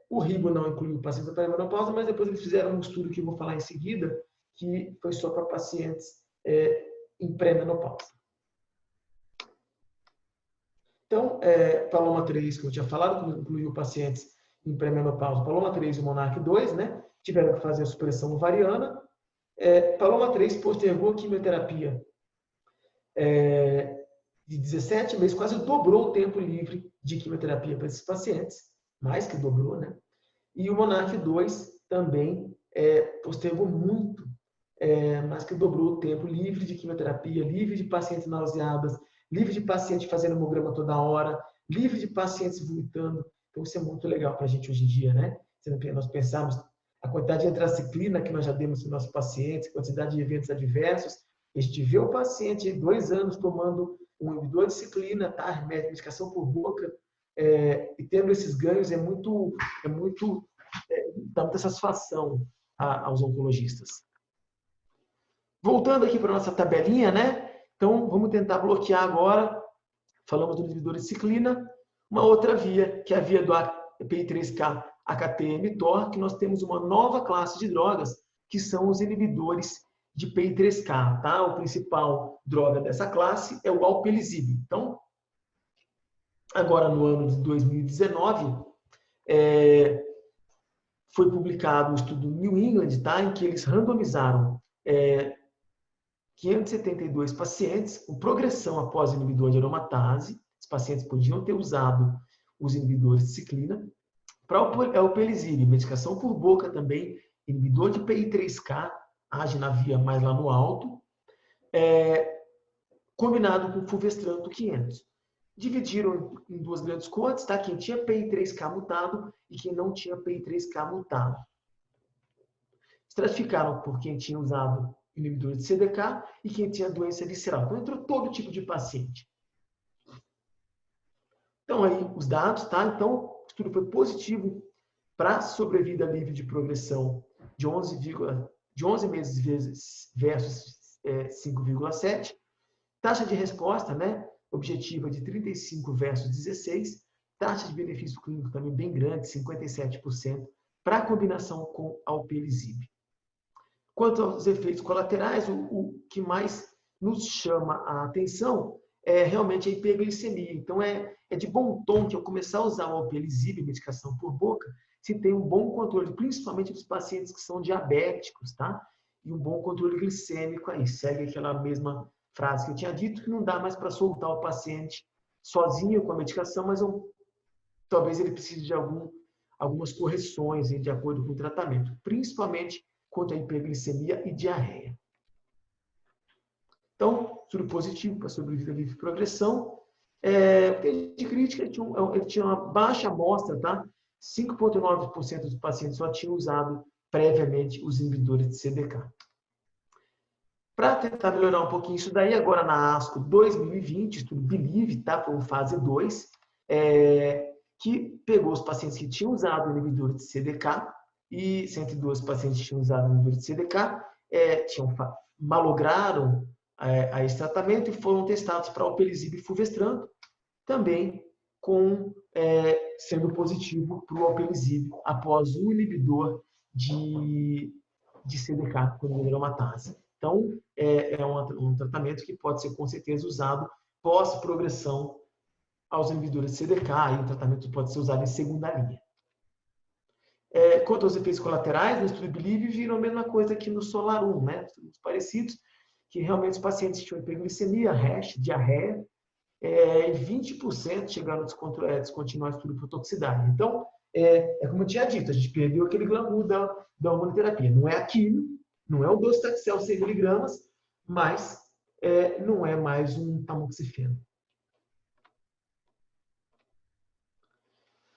O Ribo não incluiu pacientes na pré-menopausa, mas depois eles fizeram um estudo que eu vou falar em seguida, que foi só para pacientes em pré-menopausa. Então, Paloma 3, que eu tinha falado, que incluiu pacientes em pré-menopausa, Paloma 3 e o Monarch 2, né, tiveram que fazer a supressão ovariana. Paloma 3 postergou a quimioterapia de 17 meses, quase dobrou o tempo livre de quimioterapia para esses pacientes, mais que dobrou, né? E o Monarch 2 também postergou muito, mais que dobrou o tempo livre de quimioterapia, livre de pacientes nauseadas, livre de pacientes fazendo hemograma toda hora, livre de pacientes vomitando. Então, isso é muito legal para a gente hoje em dia, né? Se nós pensarmos a quantidade de antraciclina que nós já demos para os nossos pacientes, a quantidade de eventos adversos, a gente vê o paciente 2 anos tomando um inibidor de ciclina, tá? Remédio, medicação por boca, e tendo esses ganhos dá muita satisfação aos oncologistas. Voltando aqui para a nossa tabelinha, né? Então, vamos tentar bloquear agora, falamos do inibidor de ciclina, uma outra via, que é a via do PI3K AKT-mTOR, que nós temos uma nova classe de drogas, que são os inibidores de PI3K, tá? O principal droga dessa classe é o alpelisib. Então, agora no ano de 2019, foi publicado um estudo New England, tá? Em que eles randomizaram 572 pacientes com progressão após inibidor de aromatase. Os pacientes podiam ter usado os inibidores de ciclina. Para o alpelisib, medicação por boca também, inibidor de PI3K, age na via mais lá no alto, combinado com fulvestranto 500. Dividiram em 2 grandes cohortes, tá? Quem tinha PI3K mutado e quem não tinha PI3K mutado. estratificaram por quem tinha usado inibidor de CDK e quem tinha doença visceral. Então, entrou todo tipo de paciente. Então, aí, os dados, tá? Então, o estudo foi positivo para sobrevida livre de progressão de 11 meses versus 5,7. Taxa de resposta, né? Objetiva de 35 versus 16. Taxa de benefício clínico também bem grande, 57%, para a combinação com alpelisib. Quanto aos efeitos colaterais, o que mais nos chama a atenção é realmente a hiperglicemia. Então, é de bom tom que eu começar a usar o alpelisib, medicação por boca, se tem um bom controle, principalmente dos pacientes que são diabéticos, tá? E um bom controle glicêmico aí. Segue aquela mesma frase que eu tinha dito, que não dá mais para soltar o paciente sozinho com a medicação, mas talvez ele precise de algumas correções de acordo com o tratamento, principalmente quanto à hiperglicemia e diarreia. Então, estudo positivo para sobrevida livre de progressão. De crítica, ele tinha uma baixa amostra, tá? 5,9% dos pacientes só tinham usado previamente os inibidores de CDK. Para tentar melhorar um pouquinho isso daí, agora na ASCO 2020, estudo BELIEVE, tá? Foi fase 2, que pegou os pacientes que tinham usado o inibidor de CDK e 112 pacientes que tinham usado o inibidor de CDK, malograram a esse tratamento e foram testados para alpelisib e fulvestrant, também sendo positivo para o alpelisib após o inibidor de CDK com glomerulomatase. Então, é um tratamento que pode ser, com certeza, usado pós-progressão aos inibidores de CDK, e o tratamento pode ser usado em segunda linha. Quanto aos efeitos colaterais, no estudo BELIEVE viram a mesma coisa que no SOLAR-1, né? Estudos parecidos, que realmente os pacientes tinham hiperglicemia, rash, diarreia, e 20% chegaram a descontinuar o estudo por toxicidade. Então, como eu tinha dito, a gente perdeu aquele glamour da hormonoterapia. Não é aquilo, não é o docetaxel 100 mg, mas não é mais um tamoxifeno.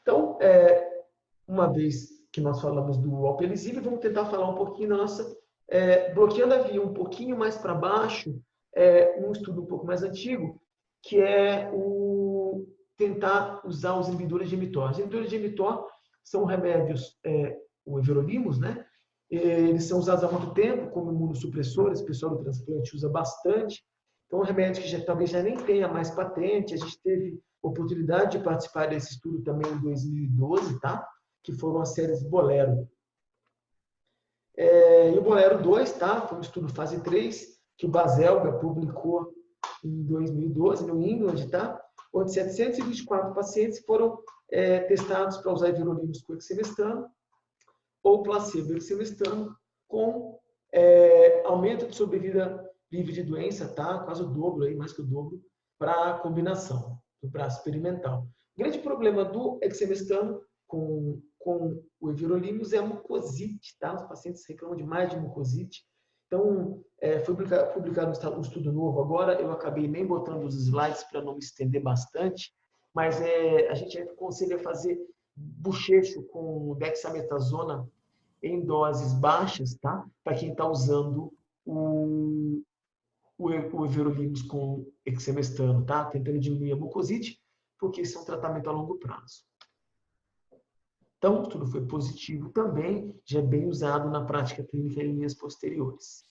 Então, uma vez que nós falamos do alpelisib, vamos tentar falar um pouquinho da nossa bloqueando a via um pouquinho mais para baixo, um estudo um pouco mais antigo, que é tentar usar os inibidores de mTOR. Os inibidores de mTOR são remédios, o everolimus, né? Eles são usados há muito tempo como imunossupressores, o pessoal do transplante usa bastante. Então, é um remédio que talvez já nem tenha mais patente. A gente teve oportunidade de participar desse estudo também em 2012, tá? Que foram as séries Bolero. E o Bolero 2, tá? Foi um estudo fase 3, que o Baselga publicou em 2012, no England, tá? Onde 724 pacientes foram testados para usar everolimus com hexamestano ou placebo hexamestano com aumento de sobrevida livre de doença, tá? Quase o dobro, aí, mais que o dobro, para a combinação, do braço experimental. O grande problema do hexamestano com o everolimus é a mucosite, tá? Os pacientes reclamam demais de mucosite. Então, foi publicado um estudo novo. Agora, eu acabei nem botando os slides para não me estender bastante, mas a gente aconselha fazer bochecho com dexametasona em doses baixas, tá? Para quem está usando o everolimus com hexamestano, tá? Tentando diminuir a mucosite, porque isso é um tratamento a longo prazo. Então, o estudo foi positivo também, já é bem usado na prática clínica em linhas posteriores.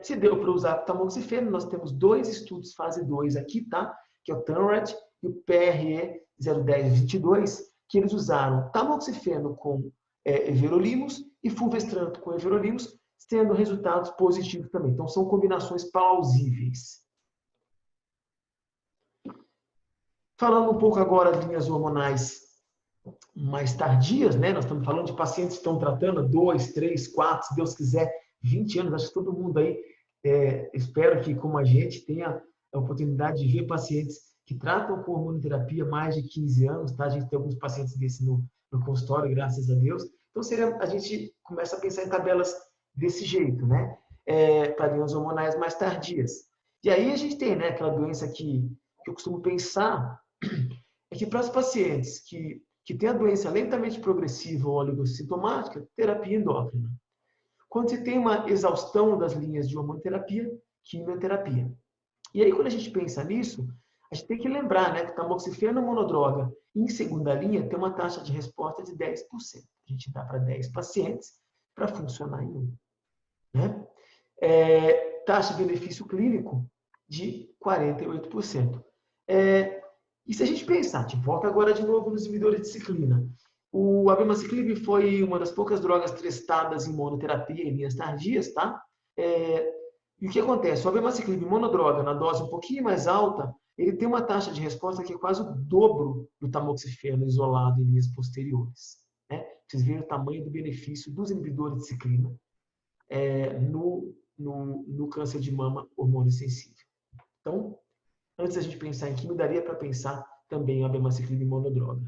Se deu para usar tamoxifeno, nós temos 2 estudos fase 2 aqui, tá? Que é o TANRAD e o PRE 01022, que eles usaram tamoxifeno com everolimus e fulvestrant com everolimus, tendo resultados positivos também. Então, são combinações plausíveis. Falando um pouco agora de linhas hormonais mais tardias, né? Nós estamos falando de pacientes que estão tratando 2, 3, 4, se Deus quiser, 20 anos. Acho que todo mundo aí, espero que, como a gente, tenha a oportunidade de ver pacientes que tratam com hormonoterapia mais de 15 anos, tá? A gente tem alguns pacientes desses no consultório, graças a Deus. Então, a gente começa a pensar em tabelas desse jeito, né? Para linhas hormonais mais tardias. E aí a gente tem, né, aquela doença que eu costumo pensar, é que para os pacientes que têm a doença lentamente progressiva ou oligossintomática, terapia endócrina. quando você tem uma exaustão das linhas de hormonoterapia, quimioterapia. E aí, quando a gente pensa nisso, a gente tem que lembrar, né, que o tamoxifeno monodroga em segunda linha tem uma taxa de resposta de 10%. A gente dá para 10 pacientes para funcionar em um. Né? Taxa de benefício clínico de 48%. E se a gente pensar, a gente volta agora de novo nos inibidores de ciclina. O abemaciclib foi uma das poucas drogas testadas em monoterapia em linhas tardias, tá? E o que acontece? O abemaciclib monodroga, na dose um pouquinho mais alta, ele tem uma taxa de resposta que é quase o dobro do tamoxifeno isolado em linhas posteriores. Né? Vocês viram o tamanho do benefício dos inibidores de ciclina no câncer de mama hormônio sensível. Então, antes da gente pensar em quimio, daria para pensar também em abemaciclib monodroga.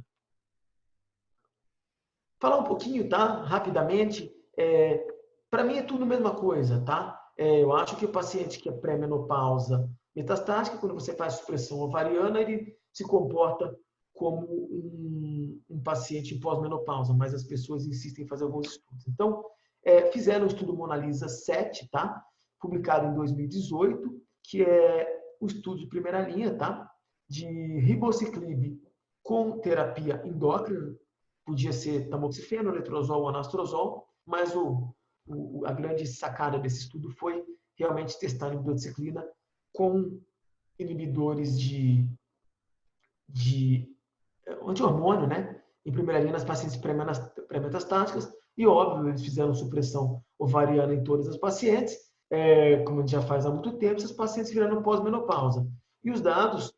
Falar um pouquinho, tá? Rapidamente. Para mim é tudo a mesma coisa, tá? Eu acho que o paciente que é pré-menopausa metastática, quando você faz supressão ovariana, ele se comporta como um paciente em pós-menopausa, mas as pessoas insistem em fazer alguns estudos. Então, fizeram o estudo MONALISA 7, tá? Publicado em 2018, que é o estudo de primeira linha, tá? De ribociclib com terapia endócrina, podia ser tamoxifeno, letrozol ou anastrozol, mas a grande sacada desse estudo foi realmente testar inibidor de ciclina com inibidores de anti-hormônio, né? Em primeira linha nas pacientes pré-metastáticas, e óbvio, eles fizeram supressão ovariana em todas as pacientes, como a gente já faz há muito tempo, essas pacientes viraram pós-menopausa. E os dados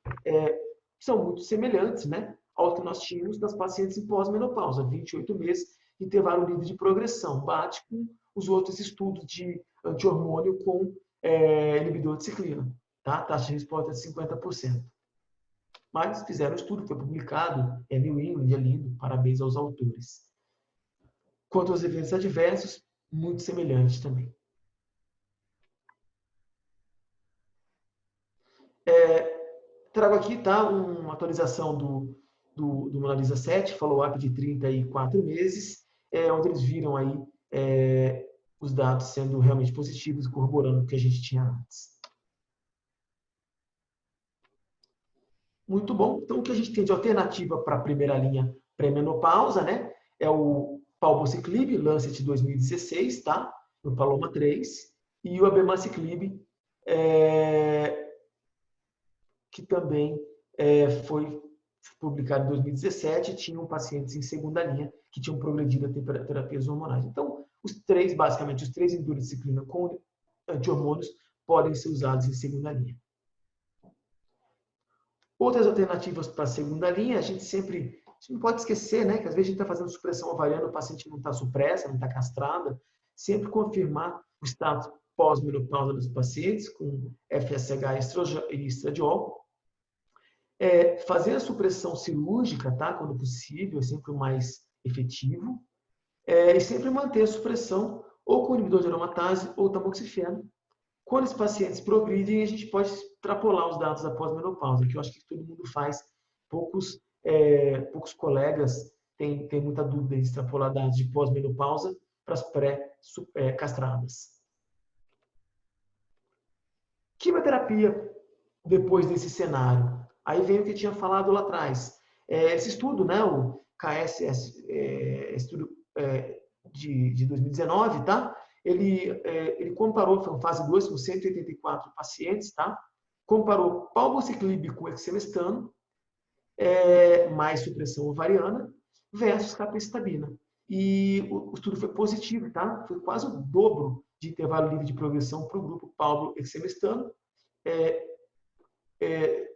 são muito semelhantes, né, ao que nós tínhamos das pacientes em pós-menopausa, 28 meses, intervalo livre de progressão, bate com os outros estudos de anti-hormônio com inibidor de ciclina, tá? Taxa de resposta de 50%. Mas fizeram um estudo, foi publicado, New England, é lindo, parabéns aos autores. Quanto aos eventos adversos, muito semelhantes também. Trago aqui, tá, uma atualização do MONALISA 7, follow-up de 34 meses, onde eles viram aí os dados sendo realmente positivos, corroborando o que a gente tinha antes. Muito bom. Então, o que a gente tem de alternativa para a primeira linha pré-menopausa, né, é o palbociclib, Lancet 2016, tá, no Paloma 3, e o abemaciclib, que também foi publicado em 2017, tinham pacientes em segunda linha que tinham progredido a terapias hormonais. Então, basicamente, os três inibidores de ciclina com anti-hormônios podem ser usados em segunda linha. Outras alternativas para a segunda linha, a gente não pode esquecer, né, que às vezes a gente está fazendo supressão ovariana, o paciente não está supressa, não está castrada, sempre confirmar o status pós-menopausa dos pacientes com FSH e estradiol. Fazer a supressão cirúrgica, tá, quando possível, é sempre o mais efetivo. E sempre manter a supressão ou com inibidor de aromatase ou tamoxifeno. Quando os pacientes progridem, a gente pode extrapolar os dados da pós-menopausa, que eu acho que todo mundo faz. Poucos colegas têm muita dúvida em extrapolar dados de pós-menopausa para as pré-castradas. Quimioterapia, depois desse cenário. Aí vem o que eu tinha falado lá atrás. Esse estudo, né, o KSS, estudo de 2019, tá? Ele comparou, foi uma fase 2 com 184 pacientes, tá? Comparou palbociclib com exemestano, mais supressão ovariana, versus capecitabina. E o estudo foi positivo, tá? Foi quase o dobro de intervalo livre de progressão para o grupo palbo-exemestano,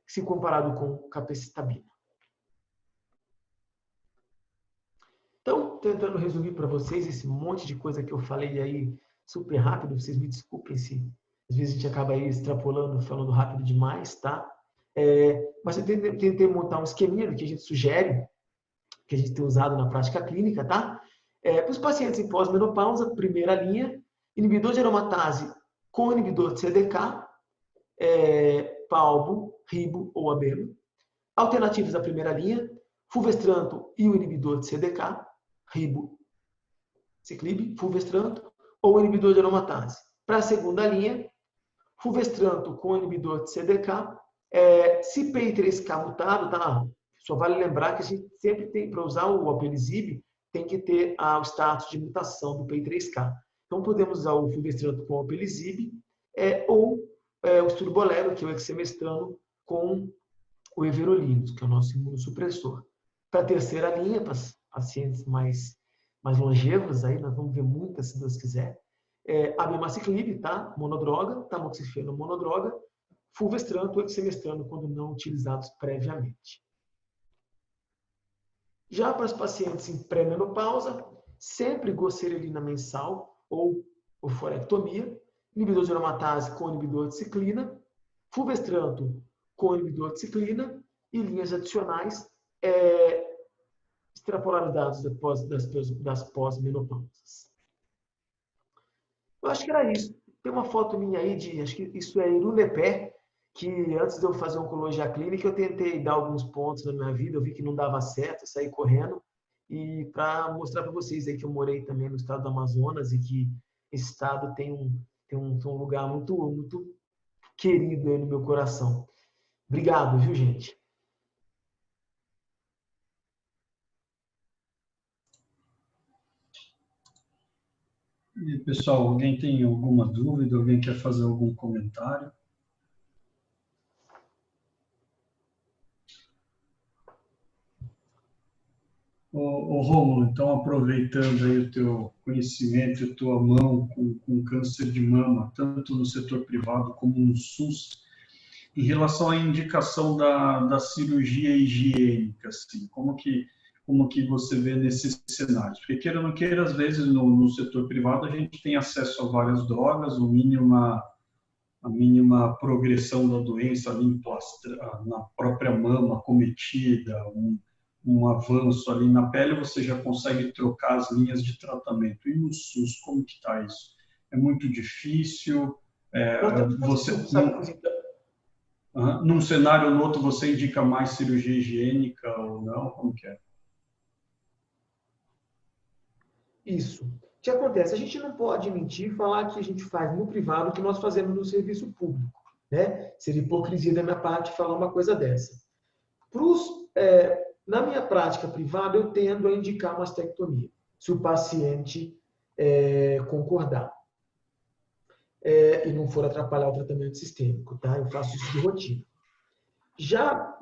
se comparado com capecitabina. Então, tentando resumir para vocês esse monte de coisa que eu falei aí super rápido, vocês me desculpem se às vezes a gente acaba aí extrapolando, falando rápido demais, tá? Mas eu tentei montar um esqueminha que a gente sugere, que a gente tem usado na prática clínica, tá? Para os pacientes em pós-menopausa, primeira linha, inibidor de aromatase com inibidor de CDK, palbo, ribo ou abemo. Alternativas da primeira linha, fulvestranto e o inibidor de CDK, ribo, ciclib, fulvestranto, ou inibidor de aromatase. Para a segunda linha, fulvestranto com inibidor de CDK. Se PI3K mutado, tá? Só vale lembrar que a gente sempre tem, para usar o alpelisib, tem que ter o status de mutação do PI3K. Então, podemos usar o fulvestranto com alpelisib ou o esturbolero, que é o hexamestrano, com o everolimus, que é o nosso imunossupressor. Para a terceira linha, para as pacientes mais longevas, aí nós vamos ver muitas, se Deus quiser, abemaciclib, tá? Monodroga, tamoxifeno monodroga, fulvestranto ou hexamestrano, quando não utilizados previamente. Já para as pacientes em pré-menopausa, sempre goserelina mensal ou oforectomia, inibidor de aromatase com inibidor de ciclina, fulvestranto com inibidor de ciclina e linhas adicionais, extrapolaridades das pós-menopausas. Eu acho que era isso. Tem uma foto minha aí acho que isso é Irunepé, que antes de eu fazer oncologia clínica, eu tentei dar alguns pontos na minha vida, eu vi que não dava certo, eu saí correndo, e para mostrar para vocês aí que eu morei também no estado do Amazonas e que esse estado tem um lugar muito, muito querido aí no meu coração. Obrigado, viu, gente? E, pessoal, alguém tem alguma dúvida? Alguém quer fazer algum comentário? Ô Rômulo, então, aproveitando aí o teu conhecimento e a tua mão com câncer de mama, tanto no setor privado como no SUS, em relação à indicação da cirurgia higiênica, assim, como que você vê nesses cenários? Porque, queira ou não queira, às vezes no setor privado a gente tem acesso a várias drogas, a mínima progressão da doença ali na própria mama cometida, um avanço ali na pele, você já consegue trocar as linhas de tratamento. E no SUS, como que está isso? É muito difícil? Num cenário ou no outro, você indica mais cirurgia higiênica ou não? Como que é? Isso. O que acontece? A gente não pode mentir e falar que a gente faz no privado o que nós fazemos no serviço público. Né? Seria hipocrisia da minha parte falar uma coisa dessa. Na minha prática privada, eu tendo a indicar mastectomia, se o paciente concordar e não for atrapalhar o tratamento sistêmico, tá? Eu faço isso de rotina. Já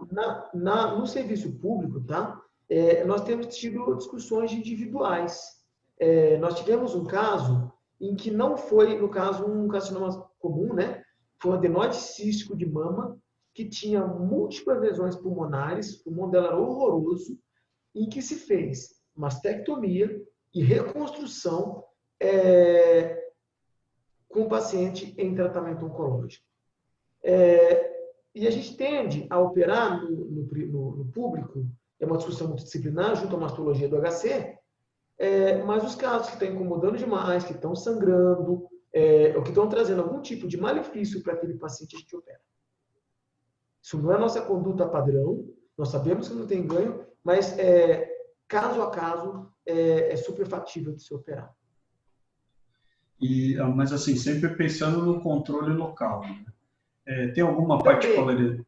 no serviço público, tá? Nós temos tido discussões individuais. Nós tivemos um caso em que não foi, no caso, um carcinoma comum, né? Foi um adenoide cístico de mama, que tinha múltiplas lesões pulmonares, o pulmão dela era horroroso, em que se fez mastectomia e reconstrução com o paciente em tratamento oncológico. E a gente tende a operar no público, é uma discussão multidisciplinar junto à mastologia do HC, mas os casos que estão incomodando demais, que estão sangrando, ou que estão trazendo algum tipo de malefício para aquele paciente, a gente opera. Isso não é a nossa conduta padrão, nós sabemos que não tem ganho, mas caso a caso é super factível de se operar. Mas assim, sempre pensando no controle local, né? Tem alguma particularidade?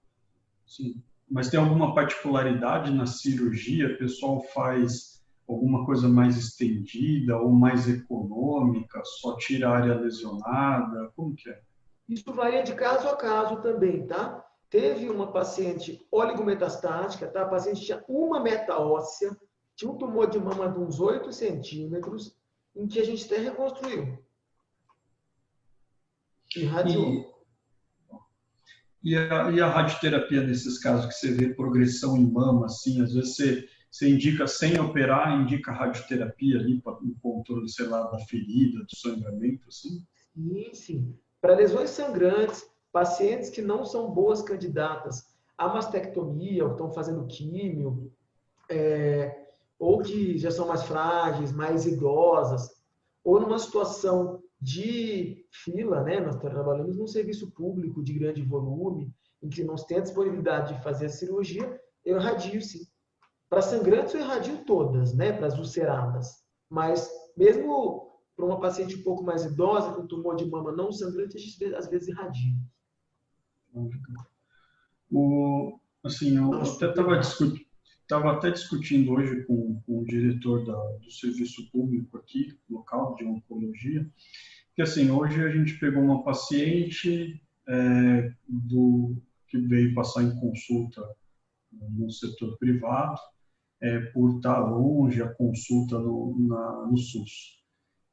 Sim. Mas tem alguma particularidade na cirurgia? O pessoal faz alguma coisa mais estendida ou mais econômica? Só tira a área lesionada? Como que é? Isso varia de caso a caso também, tá? Teve uma paciente oligometastática, tá? A paciente tinha uma meta óssea, tinha um tumor de mama de uns 8 centímetros, em que a gente até reconstruiu. E radiou. E a radioterapia nesses casos que você vê progressão em mama, assim, às vezes você indica sem operar, indica radioterapia ali para o controle, sei lá, da ferida, do sangramento, assim? Sim, sim. Para lesões sangrantes, pacientes que não são boas candidatas à mastectomia, ou estão fazendo químio, ou que já são mais frágeis, mais idosas, ou numa situação de fila, né? Nós trabalhamos num serviço público de grande volume, em que nós temos disponibilidade de fazer a cirurgia, eu irradio sim. Para sangrantes eu irradio todas, né? Para as ulceradas. Mas mesmo para uma paciente um pouco mais idosa, com tumor de mama não sangrante, a gente às vezes irradia. Assim, eu até estava até discutindo hoje com o diretor do serviço público aqui, local de oncologia, que assim, hoje a gente pegou uma paciente que veio passar em consulta no setor privado, por estar longe a consulta no SUS.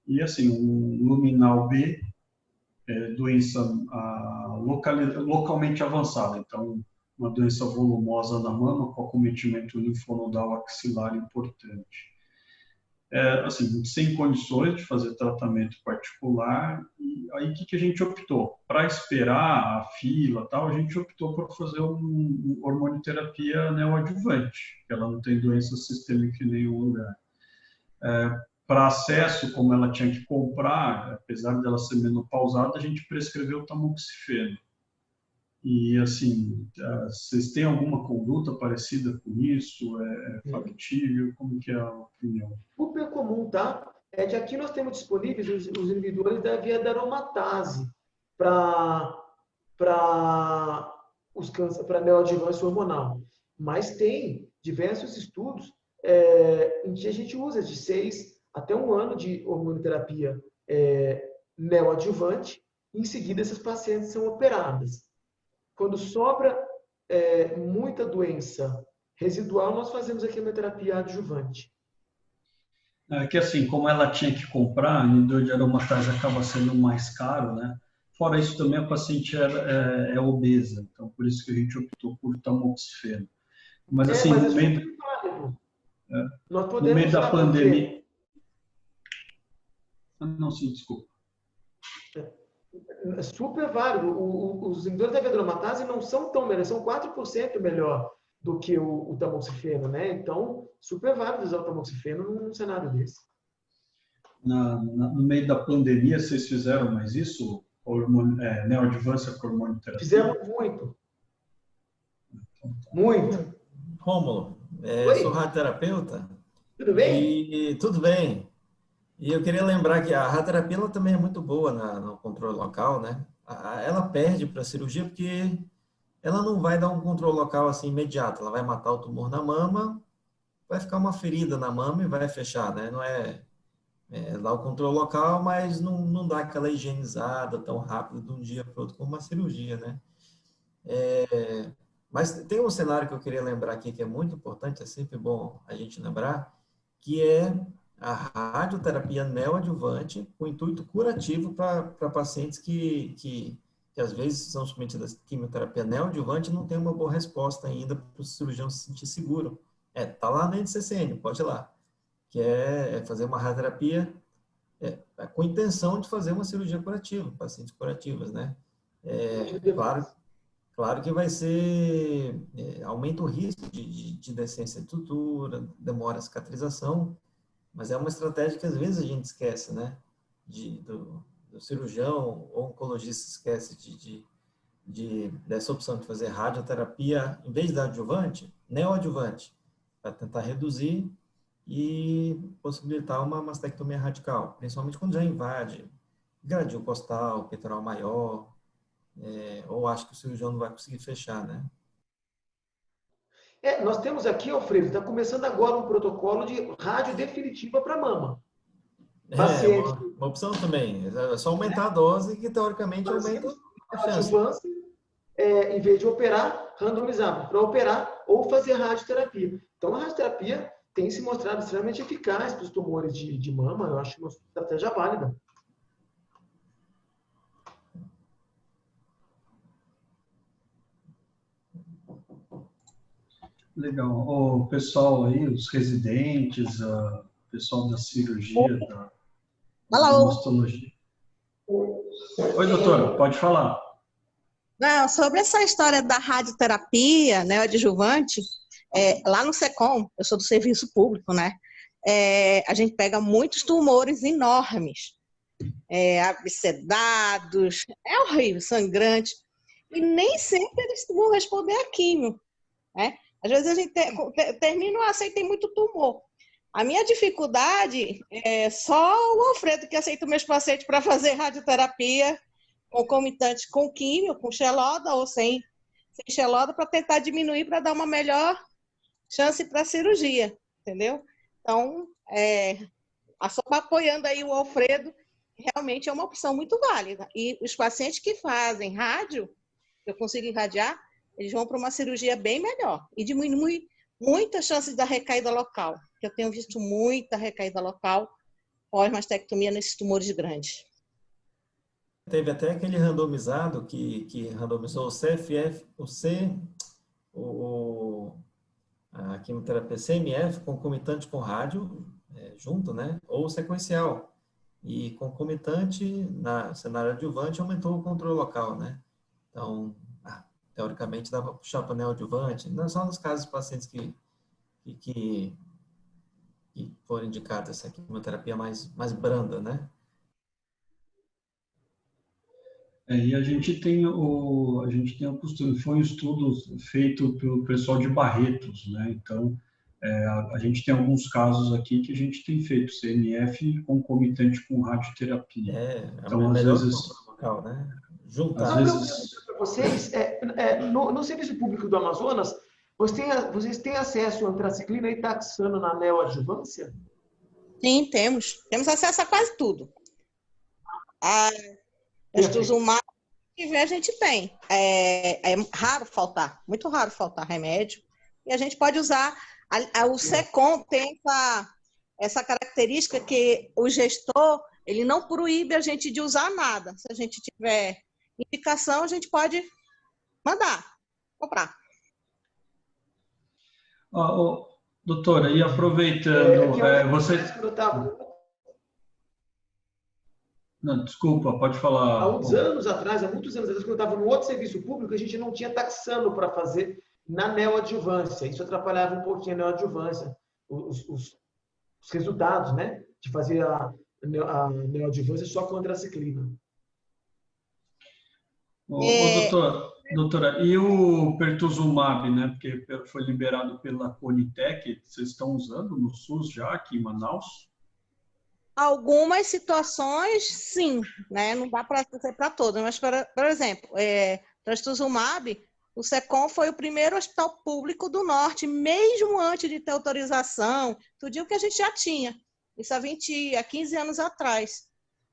E assim, um luminal B, doença localmente avançada, então uma doença volumosa na mama com acometimento linfonodal axilar importante. Assim, sem condições de fazer tratamento particular, e aí o que a gente optou? Para esperar a fila, tal, a gente optou por fazer uma hormonioterapia neoadjuvante, que ela não tem doença sistêmica em nenhum lugar. Para acesso, como ela tinha que comprar, apesar dela ser menopausada, a gente prescreveu tamoxifeno. E, assim, vocês têm alguma conduta parecida com isso? É factível? Como que é a opinião? Super comum, tá? Que aqui nós temos disponíveis os inibidores da via da aromatase para neoadjuvância hormonal. Mas tem diversos estudos em que a gente usa de 6 até 1 ano de hormonioterapia neoadjuvante, e em seguida essas pacientes são operadas. Quando sobra muita doença residual, nós fazemos a quimioterapia adjuvante. Que assim, como ela tinha que comprar, a inibidor de aromatase acaba sendo mais caro, né? Fora isso, também a paciente é obesa, então por isso que a gente optou por tamoxifeno. Mas assim, mas no meio da pandemia... Não, sim, desculpa. É super válido. Os inibidores da via da aromatase não são tão melhores, são 4% melhor do que o tamoxifeno, né? Então, super válido usar o tamoxifeno num cenário desse. No meio da pandemia, vocês fizeram mais isso? Neoadjuvância com hormonioterapia? Fizemos muito. Muito. Rômulo, sou radioterapeuta. Tudo bem? E tudo bem. E eu queria lembrar que a radioterapia ela também é muito boa no controle local, né? Ela perde para a cirurgia porque ela não vai dar um controle local assim imediato. Ela vai matar o tumor na mama, vai ficar uma ferida na mama e vai fechar, né? Não dá o controle local, mas não dá aquela higienizada tão rápida de um dia para o outro como uma cirurgia, né? Mas tem um cenário que eu queria lembrar aqui que é muito importante, é sempre bom a gente lembrar, que é a radioterapia neoadjuvante com intuito curativo para pacientes que às vezes são submetidas à quimioterapia neoadjuvante e não tem uma boa resposta ainda para o cirurgião se sentir seguro. Tá lá na NCCN, pode ir lá. Que é fazer uma radioterapia com intenção de fazer uma cirurgia curativa, pacientes curativas, né? Claro que vai ser, aumenta o risco de descência de sutura, demora a cicatrização, mas é uma estratégia que às vezes a gente esquece, né? Do cirurgião ou oncologista esquece dessa opção de fazer radioterapia, em vez da adjuvante, neoadjuvante, para tentar reduzir e possibilitar uma mastectomia radical, principalmente quando já invade gradil costal, peitoral maior, ou acho que o cirurgião não vai conseguir fechar, né? Nós temos aqui, Alfredo, está começando agora um protocolo de rádio definitiva para mama. Paciente. Uma opção também. É só aumentar a dose que, teoricamente, aumenta a chance. Em vez de operar, randomizar para operar ou fazer radioterapia. Então, a radioterapia tem se mostrado extremamente eficaz para os tumores de mama. Eu acho uma estratégia válida. Legal. O pessoal aí, os residentes, o pessoal da cirurgia, da mastologia. Oi, doutora, pode falar. Não, sobre essa história da radioterapia, né, adjuvante, lá no SECOM, eu sou do serviço público, né? A gente pega muitos tumores enormes, abscedados, é horrível, sangrante, e nem sempre eles vão responder a químio, né? Às vezes a gente termina, tem muito tumor. A minha dificuldade é só o Alfredo que aceita meus pacientes para fazer radioterapia concomitante com químio, com xeloda ou sem xeloda, para tentar diminuir, para dar uma melhor chance para a cirurgia, entendeu? Então, só apoiando aí o Alfredo, realmente é uma opção muito válida. E os pacientes que fazem rádio, eu consigo irradiar, eles vão para uma cirurgia bem melhor e diminui muitas chances da recaída local. Eu tenho visto muita recaída local pós-mastectomia nesses tumores grandes. Teve até aquele randomizado que randomizou o CFF, a quimioterapia CMF concomitante com rádio, junto, né? Ou sequencial. E concomitante, na cenário adjuvante, aumentou o controle local, né? Então, teoricamente, dá para puxar para o neoadjuvante, não só nos casos de pacientes que foram indicados essa quimioterapia mais branda, né? E a gente tem a postura, foi um estudo feito pelo pessoal de Barretos, né? Então, a gente tem alguns casos aqui que a gente tem feito CMF concomitante com radioterapia. Então, às vezes, local, né? Juntar. Às vezes, para vocês, no serviço público do Amazonas, vocês têm acesso a antraciclina e taxano na neoadjuvância? Sim, temos. Temos acesso a quase tudo. A trastuzumab, que a gente tem. É raro faltar, muito raro faltar remédio. E a gente pode usar. O SECOM tem essa característica que o gestor, ele não proíbe a gente de usar nada. Se a gente tiver indicação, a gente pode mandar, comprar. Doutora, e aproveitando, você... Não, desculpa, pode falar. Há muitos anos atrás, quando eu estava no outro serviço público, a gente não tinha taxano para fazer na neoadjuvância. Isso atrapalhava um pouquinho a neoadjuvância, os resultados, né? De fazer a neoadjuvância só com antraciclina. Doutora, e o pertuzumab, né? Porque foi liberado pela Conitec, vocês estão usando no SUS já aqui em Manaus? Algumas situações, sim, né? Não dá para ser para todas, mas, por exemplo, trastuzumab, o SECOM foi o primeiro hospital público do Norte, mesmo antes de ter autorização, tudo o que a gente já tinha, isso há 15 anos atrás.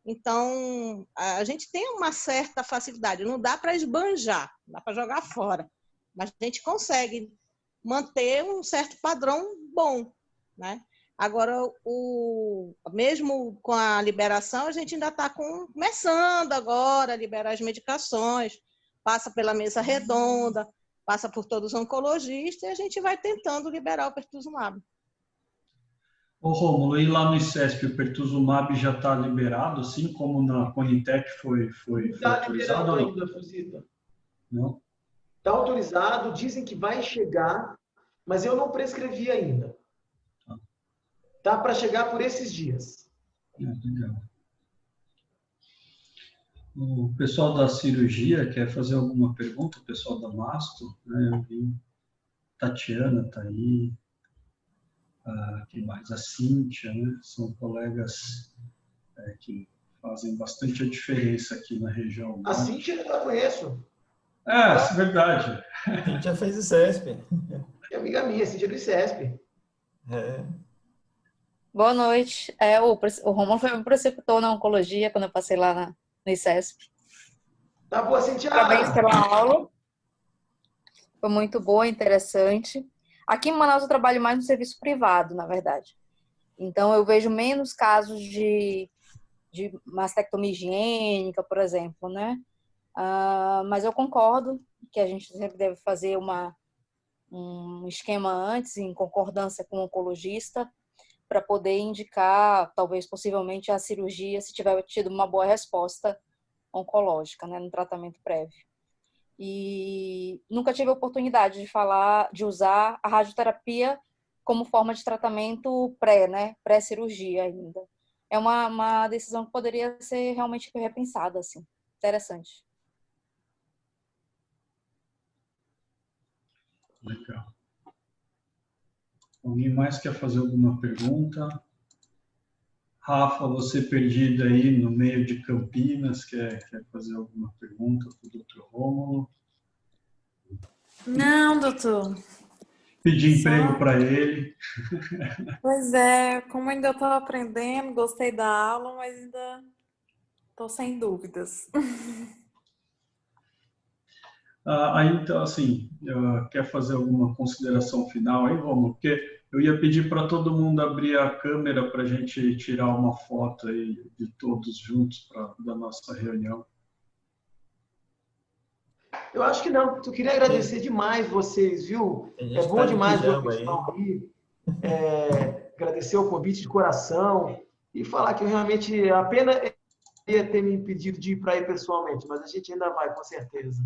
Então, a gente tem uma certa facilidade, não dá para esbanjar, não dá para jogar fora, mas a gente consegue manter um certo padrão bom, né? Agora, mesmo com a liberação, a gente ainda está começando agora a liberar as medicações, passa pela mesa redonda, passa por todos os oncologistas, e a gente vai tentando liberar o pertuzumab. Ô, Rômulo, e lá no ICESP, o pertuzumab já está liberado, assim como na Conitec foi autorizado? Não está liberado ainda, Fusita. Não? Está autorizado, dizem que vai chegar, mas eu não prescrevi ainda. Tá para chegar por esses dias. Legal. O pessoal da cirurgia quer fazer alguma pergunta? O pessoal da Masto, né? Eu vi Tatiana está aí. Que mais? A Cíntia, né? São colegas que fazem bastante a diferença aqui na região. A Cíntia eu já conheço. É verdade. A Cíntia fez o CESP. É amiga minha, a Cíntia do ICESP. Boa noite. O Romulo foi meu preceptor na oncologia quando eu passei lá no ICESP. Tá boa, Cintia. Parabéns pela aula. Foi muito boa, interessante. Aqui em Manaus eu trabalho mais no serviço privado, na verdade. Então eu vejo menos casos de mastectomia higiênica, por exemplo, né? Mas eu concordo que a gente sempre deve fazer um esquema antes, em concordância com o oncologista, para poder indicar, talvez, possivelmente, a cirurgia, se tiver tido uma boa resposta oncológica, né, no tratamento prévio. E nunca tive a oportunidade de usar a radioterapia como forma de tratamento pré-cirurgia ainda. É uma decisão que poderia ser realmente repensada, assim. Interessante. Legal. Alguém mais quer fazer alguma pergunta? Rafa, você perdido aí no meio de Campinas, quer fazer alguma pergunta para o doutor Rômulo? Não, doutor. Pedir emprego para ele. Pois é, como ainda estou aprendendo, gostei da aula, mas ainda estou sem dúvidas. Aí, então, assim, quer fazer alguma consideração final aí, Rômulo? Porque eu ia pedir para todo mundo abrir a câmera para a gente tirar uma foto aí de todos juntos da nossa reunião. Eu acho que não. Eu queria agradecer demais vocês, viu? É bom demais ver o pessoal aí. Agradecer o convite de coração e falar que eu realmente a pena ia ter me impedido de ir para aí pessoalmente, mas a gente ainda vai, com certeza.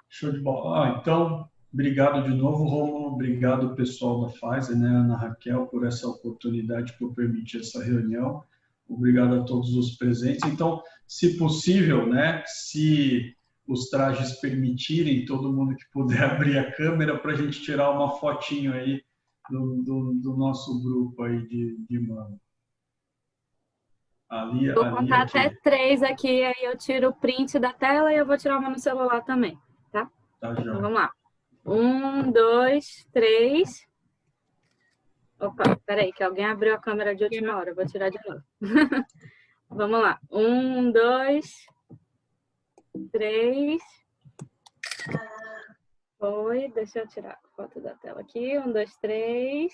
Show de bola. Então, obrigado de novo, Rômulo. Obrigado, pessoal da Pfizer, né, Ana Raquel, por essa oportunidade por permitir essa reunião. Obrigado a todos os presentes. Então, se possível, né, se os trajes permitirem, todo mundo que puder abrir a câmera para a gente tirar uma fotinho aí do nosso grupo aí de mano. Vou contar até 3 aqui, aí eu tiro o print da tela e eu vou tirar uma no celular também, tá? Tá, já. Então vamos lá. 1, 2, 3. Opa, peraí, que alguém abriu a câmera de última hora. Eu vou tirar de novo. Vamos lá. 1, 2, 3. Foi, deixa eu tirar a foto da tela aqui. 1, 2, 3.